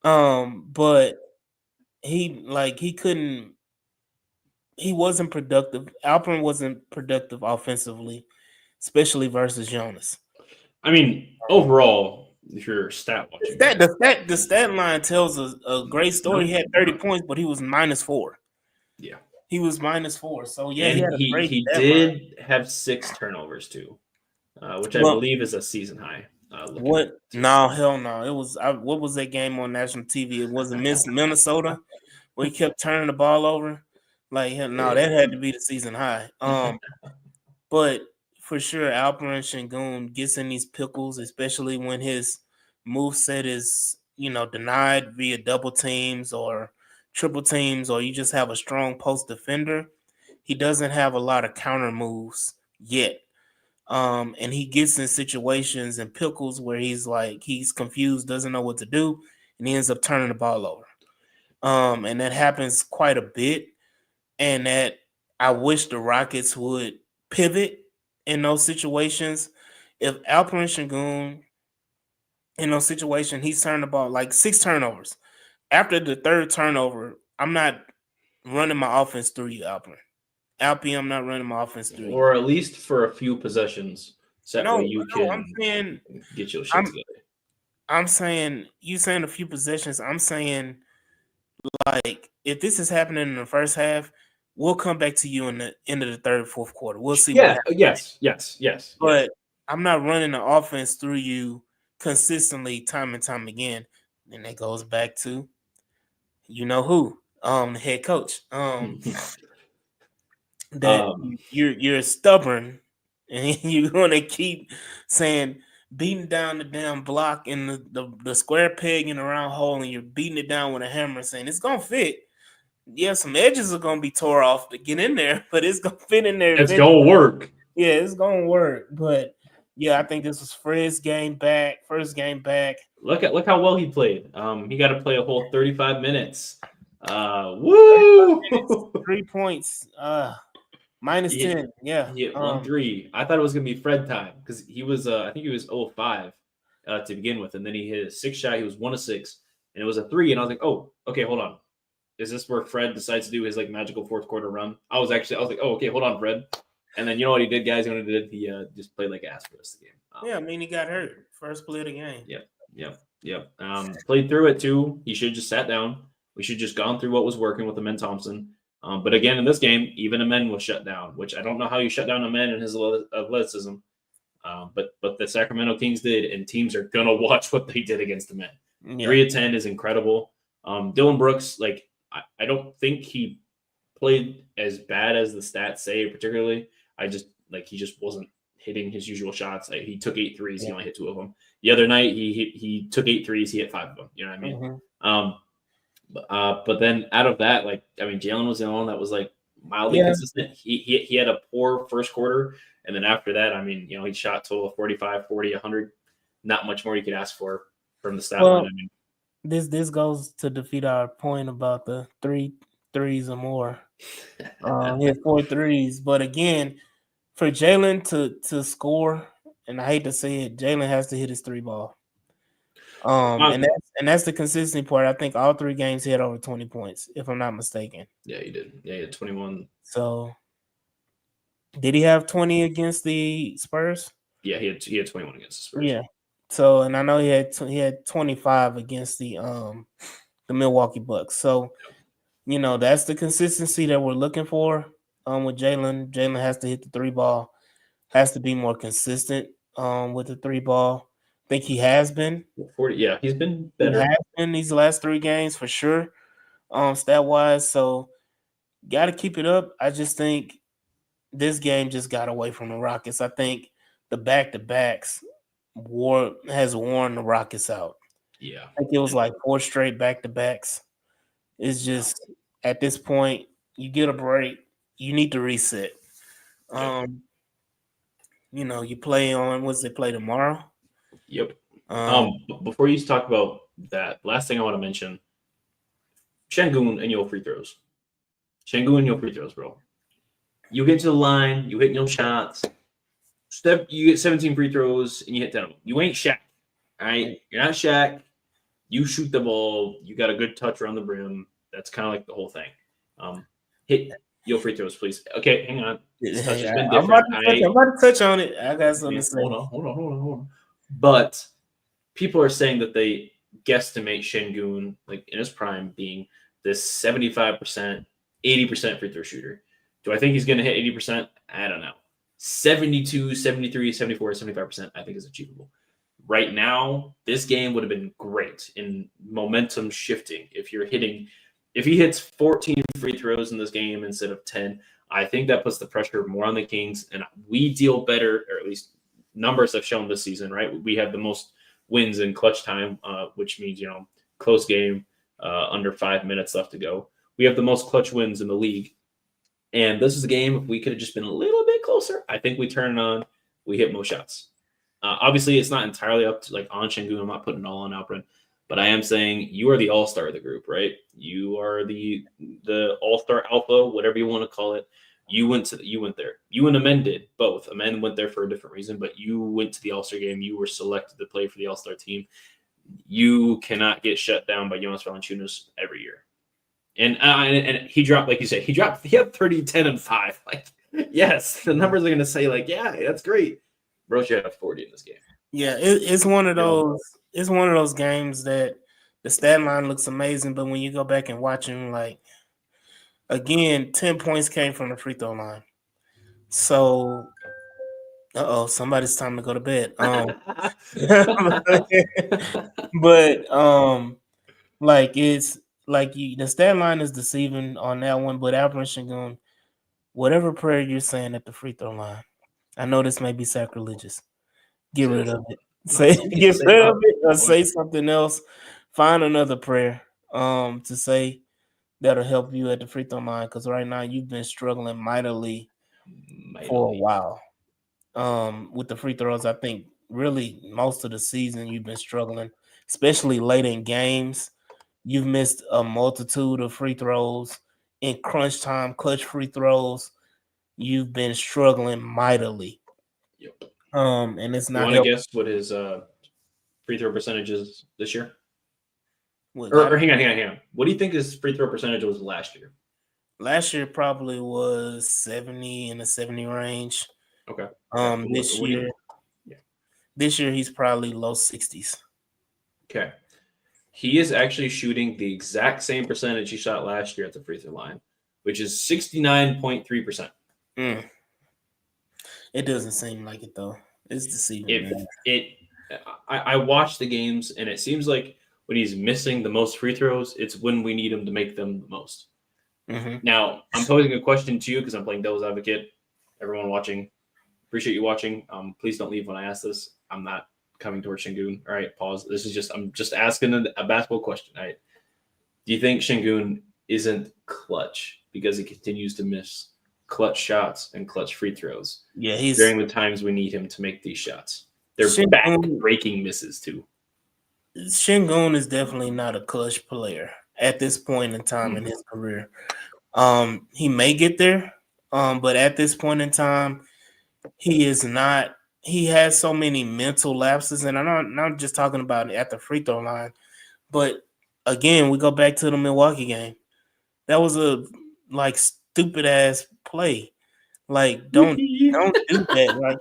But he couldn't. He wasn't productive. Alperen wasn't productive offensively, especially versus Jonas. I mean, overall, if you're stat watching, the stat line tells a great story. He had 30 points, but he was -4. Yeah, he was -4. So yeah, and he did have 6 turnovers too, which I believe is a season high. What? No, hell no. It was. What was that game on national TV? It wasn't Minnesota where he kept turning the ball over. Like, no, that had to be the season high. But for sure, Alperen Sengun gets in these pickles, especially when his move set is, denied via double teams or triple teams, or you just have a strong post defender. He doesn't have a lot of counter moves yet. And he gets in situations and pickles where he's confused, doesn't know what to do, and he ends up turning the ball over. And that happens quite a bit. And that I wish the Rockets would pivot in those situations. If Alperen Sengun, in those situations, he's turned the ball like 6 turnovers. After the 3rd turnover, I'm not running my offense through you, Alperen. Alpy, I'm not running my offense through you. Or at least for a few possessions. So that way you can I'm saying, get your shit together. I'm saying, you saying a few possessions. I'm saying, like, if this is happening in the first half, we'll come back to you in the end of the 3rd, 4th quarter. We'll see. Yeah, yes. But I'm not running the offense through you consistently time and time again. And that goes back to, who, the head coach. That you're stubborn and you're gonna keep saying beating down the damn block in the square peg in the round hole, and you're beating it down with a hammer, saying it's gonna fit. Yeah, some edges are gonna be tore off to get in there, but it's gonna fit in there. It's gonna work. Yeah, it's gonna work. But yeah, I think this was Fred's first game back. Look how well he played. He got to play a whole 35 minutes. Woo! 3 points. -10. Yeah. He hit 1 3. I thought it was gonna be Fred time because he was I think he was 0-5 to begin with, and then he hit a 6 shot. He was 1 of 6, and it was a 3. And I was like, oh, okay, hold on. Is this where Fred decides to do his magical 4th quarter run? I was like, oh, okay, hold on, Fred. And then you know what he did, guys? You know what he did? He just played like ass for the rest of the game. Yeah, I mean, he got hurt first play of the game. Yep. Played through it too. He should have just sat down. We should have just gone through what was working with him and Thompson. But again, in this game, even Amen was shut down, which I don't know how you shut down Amen and his athleticism. But the Sacramento Kings did, and teams are gonna watch what they did against Amen. Yeah. 3 of 10 is incredible. Dylan Brooks, like I don't think he played as bad as the stats say, particularly. He just wasn't hitting his usual shots. Like, he took 8 threes, he only hit 2 of them. The other night he took 8 threes, he hit 5 of them. You know what I mean? Mm-hmm. But then out of that, Jalen was the only one that was like mildly consistent. He had a poor first quarter, and then after that, he shot total of 45, 40, 100. Not much more you could ask for from the stat line. This goes to defeat our point about the 3 threes or more. He had 4 threes, but again, for Jalen to score, and I hate to say it, Jalen has to hit his 3 ball. And that's the consistency part. I think all 3 games he had over 20 points, if I'm not mistaken. Yeah, he did. Yeah, he had 21. So, did he have 20 against the Spurs? Yeah, he had 21 against the Spurs. Yeah. So, and I know he had 25 against the Milwaukee Bucks. So, that's the consistency that we're looking for. With Jalen, Jalen has to hit the 3 ball, has to be more consistent with the 3 ball. I think he has been. 40, yeah, he's been better. He has been these last 3 games for sure, stat wise. So, got to keep it up. I just think this game just got away from the Rockets. I think the back-to-backs has worn the Rockets out. Yeah. I think it was like 4 straight back-to-backs. It's just, at this point, you get a break. You need to reset. You play on, what's they play tomorrow? Yep. Before you talk about that, last thing I want to mention, Şengün and your free throws. Şengün and your free throws, bro. You get to the line, you hit your shots. You get 17 free throws, and you hit 10 of them. You ain't Shaq, all right? You're not Shaq. You shoot the ball. You got a good touch around the brim. That's kind of like the whole thing. Hit your free throws, please. Okay, hang on. I'm about to touch on it. I got something to say. Hold on. But people are saying that they guesstimate Şengün, like in his prime, being this 75%, 80% free throw shooter. Do I think he's going to hit 80%? I don't know. 72, 73, 74, 75%, I think is achievable. Right now, this game would have been great in momentum shifting. If he hits 14 free throws in this game instead of 10, I think that puts the pressure more on the Kings, and we deal better, or at least numbers have shown this season, right? We have the most wins in clutch time, which means, close game, under 5 minutes left to go. We have the most clutch wins in the league. And this is a game, if we could have just been a little bit closer, I think we turn it on, we hit most shots. Obviously, it's not entirely up to on Şengün. I'm not putting it all on Alperen, but I am saying you are the all-star of the group, right? You are the all-star alpha, whatever you want to call it. You went there. You and Amen did both. Amen went there for a different reason, but you went to the all-star game. You were selected to play for the all-star team. You cannot get shut down by Jonas Valanciunas every year. And he dropped, like you said, he had 30, 10, and 5. Like, yes, the numbers are going to say, like, yeah, that's great. Bro should have 40 in this game. Yeah, it's one of those. It's one of those games that the stat line looks amazing, but when you go back and watch him, like, again, 10 points came from the free throw line. So, somebody's time to go to bed. It's like the stat line is deceiving on that one, but Alperen Şengün, whatever prayer you're saying at the free throw line, I know this may be sacrilegious. Get rid of it. Get rid of it, or say something else. Find another prayer to say that'll help you at the free throw line, because right now you've been struggling mightily for a while. With the free throws, I think really most of the season you've been struggling, especially late in games. You've missed a multitude of free throws in crunch time, clutch free throws. You've been struggling mightily. Yep. And it's not. You want to guess what his free throw percentage is this year? Hang on. What do you think his free throw percentage was last year? Last year probably was 70 in the 70 range. Okay. This year he's probably low 60s. Okay. He is actually shooting the exact same percentage he shot last year at the free throw line, which is 69.3%. It doesn't seem like it though. It's deceiving. I watch the games, and it seems like when he's missing the most free throws, it's when we need him to make them the most. Now, I'm posing a question to you because I'm playing devil's advocate. Everyone watching, appreciate you watching. Please don't leave when I ask this. I'm not coming towards Şengün. All right, pause. I'm just asking a basketball question. All right. Do you think Şengün isn't clutch because he continues to miss clutch shots and clutch free throws? Yeah, during the times we need him to make these shots. They're back-breaking misses too. Şengün is definitely not a clutch player at this point in time in his career. He may get there, but at this point in time, he is not. He has so many mental lapses, and I'm not just talking about at the free throw line, but again, we go back to the Milwaukee game. That was a stupid ass play. Like don't do that.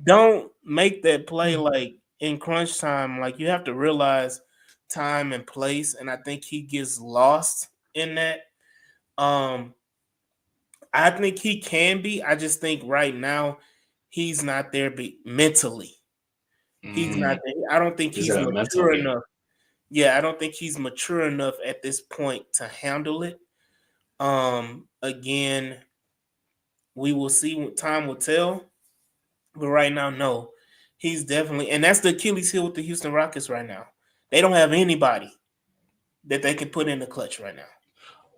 Don't make that play like in crunch time. Like you have to realize time and place, and I think he gets lost in that. I think he can be. I just think right now he's not there mentally. He's not there. I don't think he's mature enough. Yeah, I don't think he's mature enough at this point to handle it. Again, we will see what time will tell. But right now, no. He's definitely, and that's the Achilles heel with the Houston Rockets right now. They don't have anybody that they can put in the clutch right now.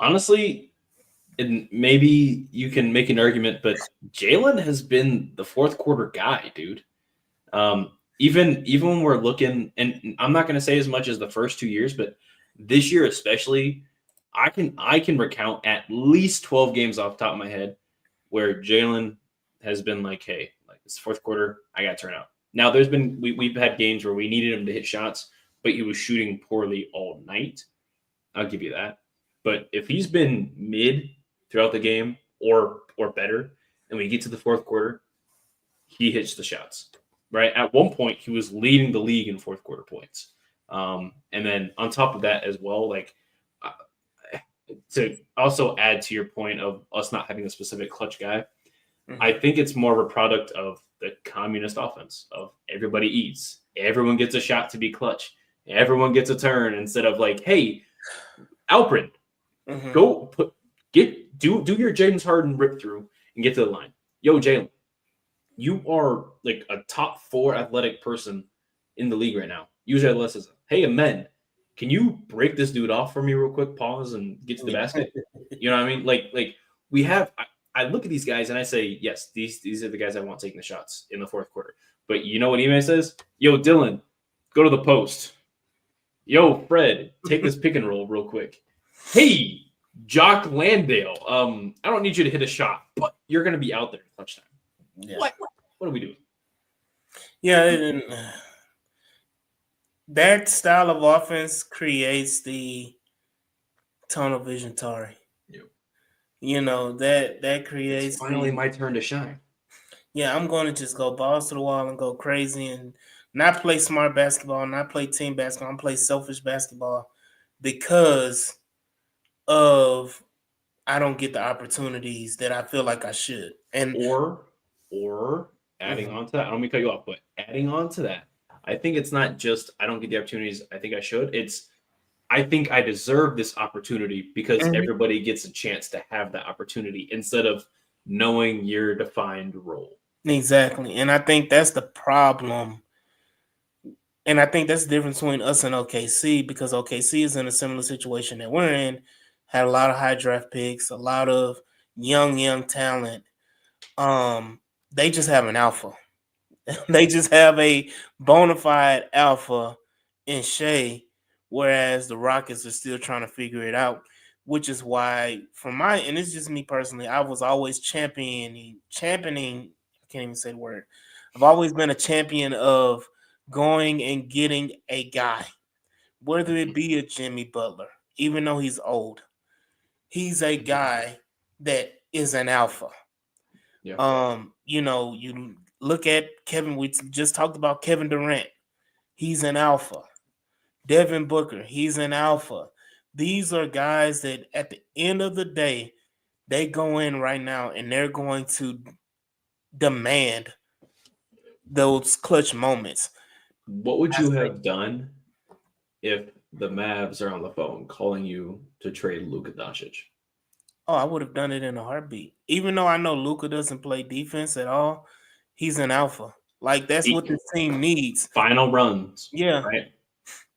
Honestly, and maybe you can make an argument, but Jalen has been the fourth quarter guy, dude. Even when we're looking, and I'm not going to say as much as the first 2 years, but this year especially, I can recount at least 12 games off the top of my head where Jalen has been like, hey, like this fourth quarter, I got to turn out. Now we've had games where we needed him to hit shots, but he was shooting poorly all night. I'll give you that. But if he's been mid throughout the game or better, and we get to the fourth quarter, he hits the shots. Right? At one point, he was leading the league in fourth quarter points. And then on top of that as well, like to also add to your point of us not having a specific clutch guy, I think it's more of a product of the communist offense of everybody eats. Everyone gets a shot to be clutch. Everyone gets a turn instead of like, hey, Alprin, go do your James Harden rip through and get to the line. Yo, Jalen, you are like a top 4 athletic person in the league right now. Use your athleticism. Hey, Amen, can you break this dude off for me real quick? Pause and get to the basket. You know what I mean? Like we have. I look at these guys and I say, yes, these are the guys I want taking the shots in the fourth quarter. But you know what Ime says? Yo, Dylan, go to the post. Yo, Fred, take this pick and roll real quick. Hey, Jock Landale, I don't need you to hit a shot, but you're going to be out there in clutch time. Yeah. What are we doing? Yeah, that style of offense creates the tunnel vision Tari. Yep. You know, that creates. It's finally my turn to shine. Yeah, I'm going to just go balls to the wall and go crazy and not play smart basketball, not play team basketball, I'm play selfish basketball because of I don't get the opportunities that I feel like I should. And or adding on to that, I don't mean to cut you off, but adding on to that, I think it's not just I don't get the opportunities I think I should. It's I think I deserve this opportunity because everybody gets a chance to have that opportunity instead of knowing your defined role. Exactly. And I think that's the problem. And I think that's the difference between us and OKC because OKC is in a similar situation that we're in, had a lot of high draft picks, a lot of young talent. They just have an alpha. They just have a bona fide alpha in Shea, whereas the Rockets are still trying to figure it out, which is why and it's just me personally, I was always championing, I can't even say the word. I've always been a champion of going and getting a guy, whether it be a Jimmy Butler, even though he's old. He's a guy that is an alpha. Yeah. You know, you look at Kevin, we just talked about Kevin Durant. He's an alpha. Devin Booker, he's an alpha. these are guys that at the end of the day, they go in right now and they're going to demand those clutch moments. What would you have done if the Mavs are on the phone calling you to trade Luka Doncic? Oh, I would have done it in a heartbeat. Even though I know Luka doesn't play defense at all, he's an alpha. Like, that's what this team needs. Final runs. Yeah. Right.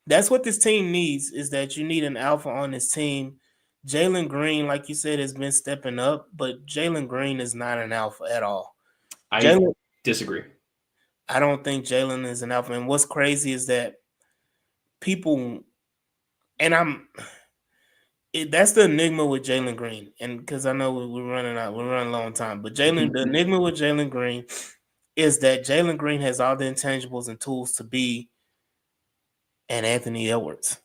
That's what this team needs, is that you need an alpha on this team. Jalen Green, like you said, has been stepping up, but Jalen Green is not an alpha at all. I disagree. I don't think Jalen is an alpha. And what's crazy is that people, and that's the enigma with Jalen Green. And because I know we're running low on time, but the enigma with Jalen Green is that Jalen Green has all the intangibles and tools to be an Anthony Edwards.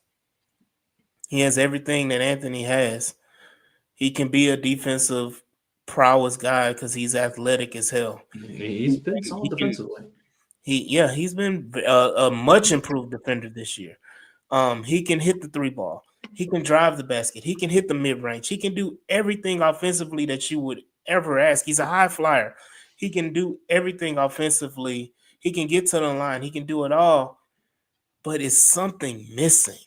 He has everything that Anthony has. He can be a defensive prowess guy because he's athletic as hell. He's been solid defensively. He's been a much improved defender this year. He can hit the 3-ball. He can drive the basket. He can hit the mid-range. He can do everything offensively that you would ever ask. He's a high flyer. He can do everything offensively. He can get to the line. He can do it all. But it's something missing.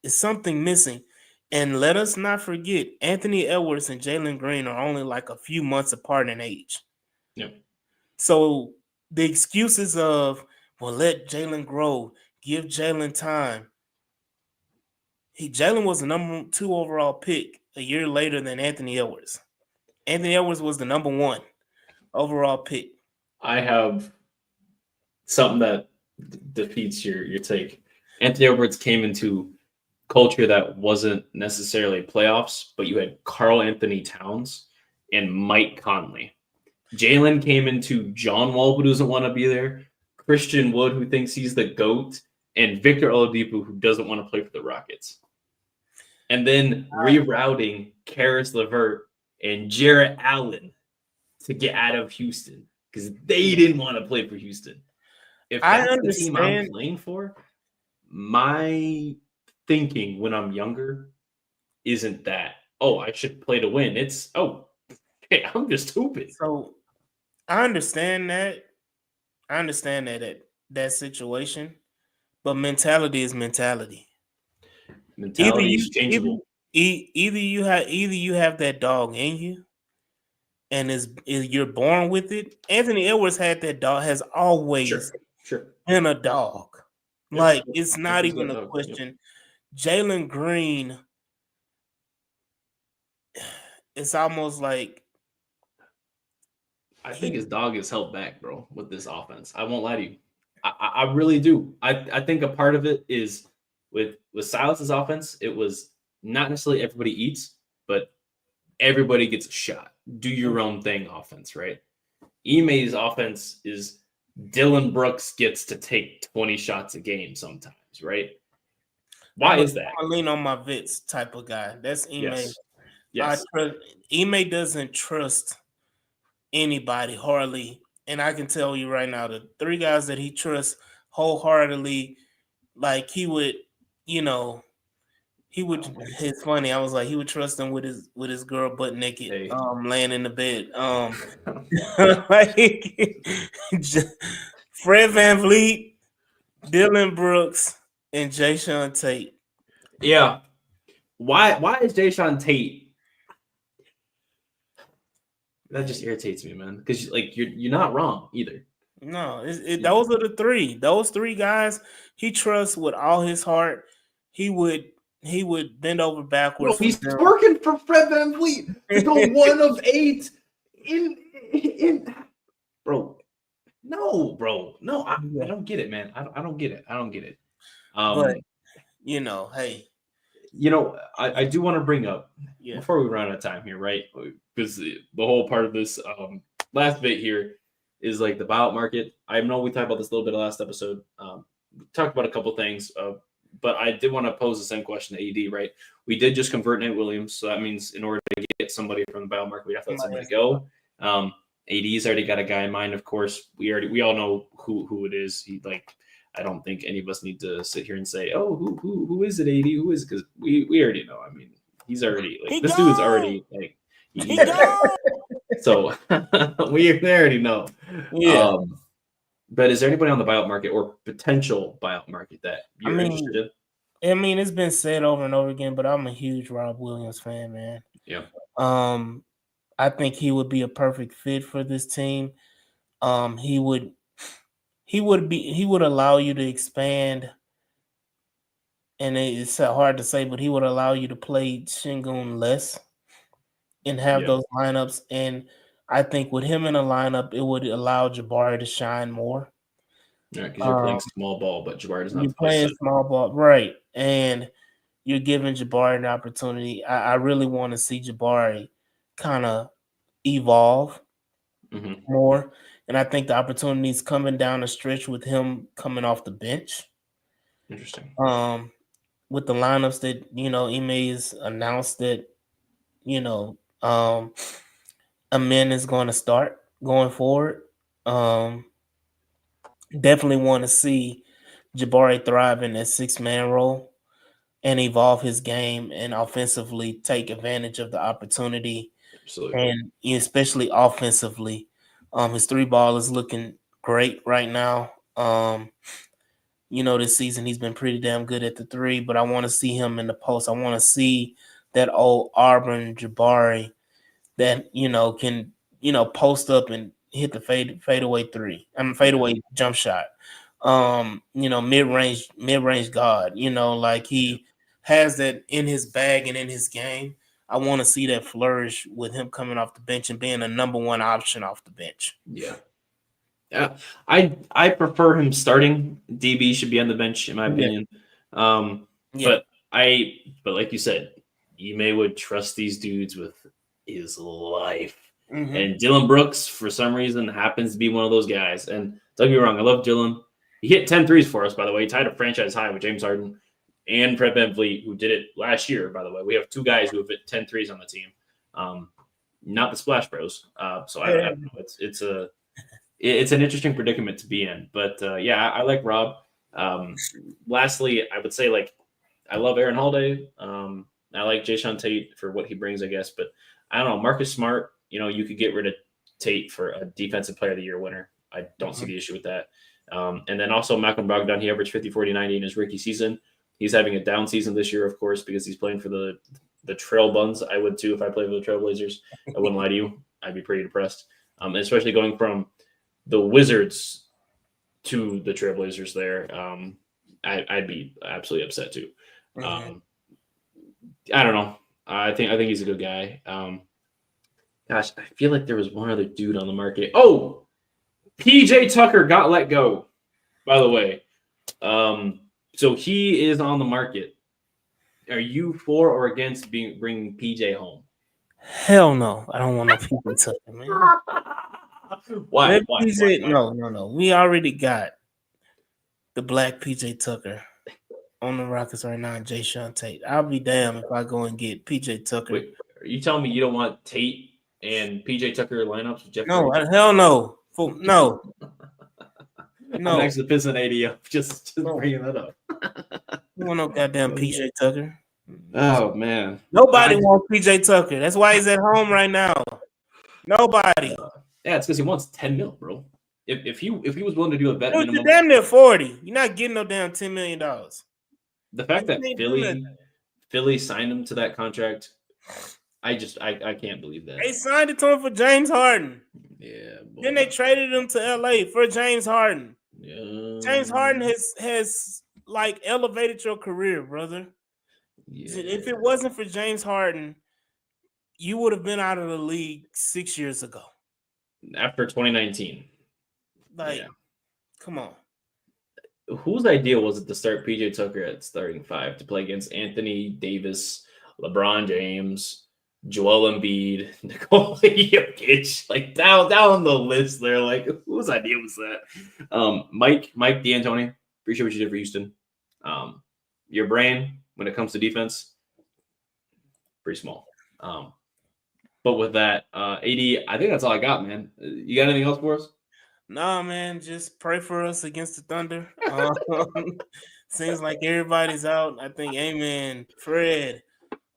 It's something missing. And let us not forget, Anthony Edwards and Jalen Green are only like a few months apart in age. Yep. So the excuses of, well, let Jalen grow, give Jalen time. Jalen was the number 2 overall pick a year later than Anthony Edwards. Anthony Edwards was the number 1 overall pick. I have something that defeats your take. Anthony Edwards came into culture that wasn't necessarily playoffs, but you had Karl Anthony Towns and Mike Conley. Jalen came into John Wall, who doesn't want to be there, Christian Wood, who thinks he's the GOAT, and Victor Oladipo, who doesn't want to play for the Rockets. And then rerouting Karis LeVert and Jarrett Allen to get out of Houston because they didn't want to play for Houston. If that's the team I'm playing for, my thinking when I'm younger isn't that, oh, I should play to win. It's, oh, hey, I'm just stupid. So I understand that. I understand that situation, but mentality is mentality. Mentality is changeable. Either you have that dog in you, and you're born with it. Anthony Edwards had that dog. Has always been a dog. Like, it's not even a question. Jalen Green, it's almost like I think his dog is held back, bro, with this offense. I won't lie to you. I really do. I think a part of it is with Silas's offense, it was not necessarily everybody eats, but everybody gets a shot. Do your own thing offense, right? Ime's offense is Dylan Brooks gets to take 20 shots a game sometimes, right? Why is that? I lean on my Vitz type of guy. That's Ime. Yes. Ime doesn't trust anybody hardly. And I can tell you right now, the 3 guys that he trusts wholeheartedly, like he would, it's funny. I was like, he would trust him with his girl butt naked, laying in the bed. Like Fred VanVleet, Dylan Brooks, and Jayshawn Tate. Yeah. Why is Jayshawn Tate? That just irritates me, man. Because like you're not wrong either. No, those are the 3. Those 3 guys he trusts with all his heart. He would bend over backwards. Bro, he's working for Fred VanVleet to go 1 of 8 in. Bro, no, I don't get it, man. I don't get it. But hey. I do want to bring up before we run out of time here, right? Because the whole part of this last bit here is like the buyout market. I know we talked about this a little bit last episode. We talked about a couple things, but I did want to pose the same question to AD, right? We did just convert Nate Williams, so that means in order to get somebody from the buyout market, we'd have to let somebody go. AD's already got a guy in mind, of course. We all know who it is. I don't think any of us need to sit here and say, "Oh, who is it, AD? Who is it?" Because we already know. I mean, he's already like this dude's already like so we already know. Yeah. But is there anybody on the buyout market or potential buyout market that you're interested in? I mean, it's been said over and over again, but I'm a huge Rob Williams fan, man. Yeah. I think he would be a perfect fit for this team. He would allow you to expand, and it's hard to say, but he would allow you to play Şengün less and have those lineups. And I think with him in a lineup, it would allow Jabari to shine more. Yeah, because you're playing small ball, but Jabari doesn't have You're to play playing small ball, right? And you're giving Jabari an opportunity. I really want to see Jabari kind of evolve more. And I think the opportunity is coming down the stretch with him coming off the bench. Interesting. With the lineups that, Ime has announced that, Amin is going to start going forward. Definitely want to see Jabari thrive in that 6-man role and evolve his game and offensively take advantage of the opportunity. Absolutely. And especially offensively. His 3-ball is looking great right now. This season he's been pretty damn good at the 3, but I want to see him in the post. I want to see that old Auburn Jabari that, can, post up and hit the fadeaway 3. Fadeaway jump shot. Mid-range guard, like he has that in his bag and in his game. I want to see that flourish with him coming off the bench and being a number 1 option off the bench. Yeah. I prefer him starting. DB should be on the bench, in my opinion. But like you said, Ime would trust these dudes with his life. And Dylan Brooks, for some reason, happens to be one of those guys. And don't get me wrong, I love Dylan. He hit 10 threes for us, by the way. He tied a franchise high with James Harden and Fred VanVleet, who did it last year, by the way. We have 2 guys who have hit 10 threes on the team. Not the Splash Bros. So I don't know. It's an interesting predicament to be in. But, I like Rob. Lastly, I would say, I love Aaron Holiday. I like Jayshawn Tate for what he brings, I guess. But I don't know. Marcus Smart, you could get rid of Tate for a Defensive Player of the Year winner. I don't see the issue with that. And then also Malcolm Brogdon, he averaged 50, 40, 90 in his rookie season. He's having a down season this year, of course, because he's playing for the Trail Buns. I would too if I played for the Trailblazers. I wouldn't lie to you. I'd be pretty depressed. Especially going from the Wizards to the Trailblazers there. I'd be absolutely upset too. I don't know. I think he's a good guy. Gosh, I feel like there was one other dude on the market. Oh, PJ Tucker got let go, by the way. So he is on the market. Are you for or against bringing PJ home? Hell no. I don't want no PJ Tucker, man. Why? No. We already got the black PJ Tucker on the Rockets right now and Jayshawn Tate. I'll be damned if I go and get PJ Tucker. Wait, are you telling me you don't want Tate and PJ Tucker lineups with Jeff? No, hell no. No. No. I'm actually pissing 80 up. Just bringing that up. You want no goddamn PJ Tucker? Oh, man. Nobody wants PJ Tucker. That's why he's at home right now. Nobody. Yeah, it's because he wants 10 mil, bro. If he was willing to do a vet minimum, you're damn near 40. You're not getting no damn $10 million. The fact that Philly signed him to that contract, I can't believe that. They signed it to him for James Harden. Yeah. Boy. Then they traded him to LA for James Harden. Yeah. James Harden has elevated your career, brother. Yeah. If it wasn't for James Harden, you would have been out of the league 6 years ago. After 2019. Come on. Whose idea was it to start PJ Tucker at starting 5 to play against Anthony Davis, LeBron James, Joel Embiid, Nikola Jokic, down the list there? Whose idea was that? Mike D'Antoni, appreciate what you did for Houston. Your brain, when it comes to defense, pretty small. But with that, AD, I think that's all I got, man. You got anything else for us? Nah, man, just pray for us against the Thunder. Seems like everybody's out. I think Amen, Fred.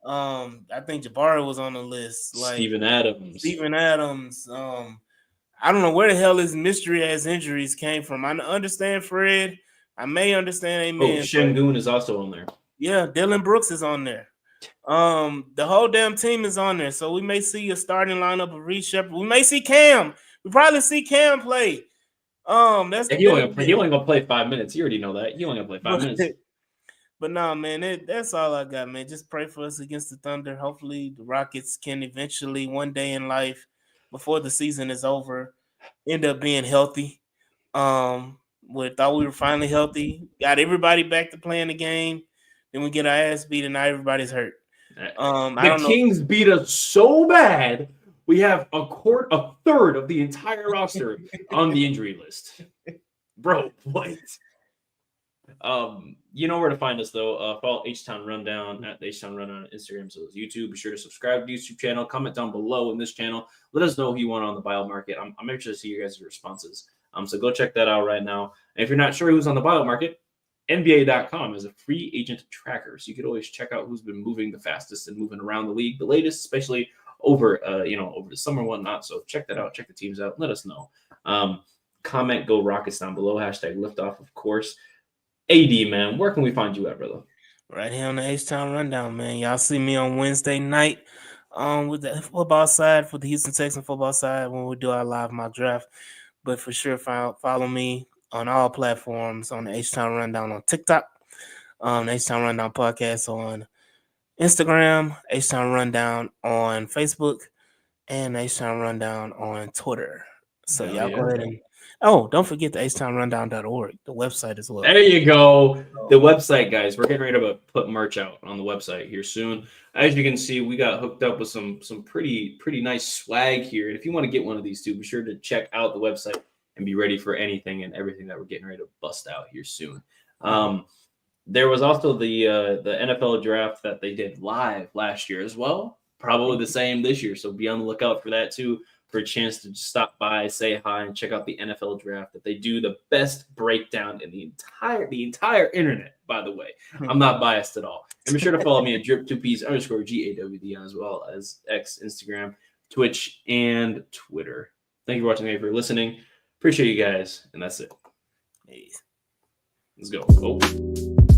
I think Jabari was on the list. Like Steven Adams. Steven Adams. I don't know where the hell his mystery ass injuries came from. I understand Fred. I may understand Amen. Şengün is also on there. Yeah, Dylan Brooks is on there. The whole damn team is on there. So we may see a starting lineup of Reed Shepherd. We may see Cam. We probably see Cam play. That's he only gonna play 5 minutes. You already know that. He only gonna play 5 minutes. But no, man, that's all I got, man. Just pray for us against the Thunder. Hopefully the Rockets can eventually one day in life, before the season is over, end up being healthy. We thought we were finally healthy, got everybody back to playing the game. Then we get our ass beat, and now everybody's hurt. The Kings beat us so bad, we have a third of the entire roster on the injury list. Bro, what? You know where to find us though. Follow H-Town Rundown at the H-Town Rundown on Instagram, so it's YouTube. Be sure to subscribe to the YouTube channel. Comment down below in this channel. Let us know who you want on the buyout market. I'm interested to see your guys' responses. So go check that out right now. And if you're not sure who's on the buyout market, NBA.com is a free agent tracker, so you could always check out who's been moving the fastest and moving around the league, the latest, especially over the summer and whatnot. So check that out. Check the teams out. Let us know. Comment Go Rockets down below. #liftoff, of course. AD, man, where can we find you at, brother? Right here on the H-Town Rundown, man. Y'all see me on Wednesday night with the football side, for the Houston Texans football side, when we do our live mock draft. But for sure, follow me on all platforms on the H-Town Rundown on TikTok, the H-Town Rundown podcast on Instagram, H-Town Rundown on Facebook, and H-Town Rundown on Twitter. So y'all go ahead and don't forget the htownrundown.org, the website as well. There you go. The website, guys. We're getting ready to put merch out on the website here soon. As you can see, we got hooked up with some pretty nice swag here. And if you want to get one of these two, be sure to check out the website and be ready for anything and everything that we're getting ready to bust out here soon. There was also the NFL draft that they did live last year as well. Probably the same this year. So be on the lookout for that too, for a chance to just stop by, say hi, and check out the NFL draft. That they do the best breakdown in the entire internet, by the way. I'm not biased at all. And be sure to follow me at drip2ps_GAWD, as well as X, Instagram, Twitch, and Twitter. Thank you for watching. Thank you for listening. Appreciate you guys. And that's it. Peace. Let's go. Oh.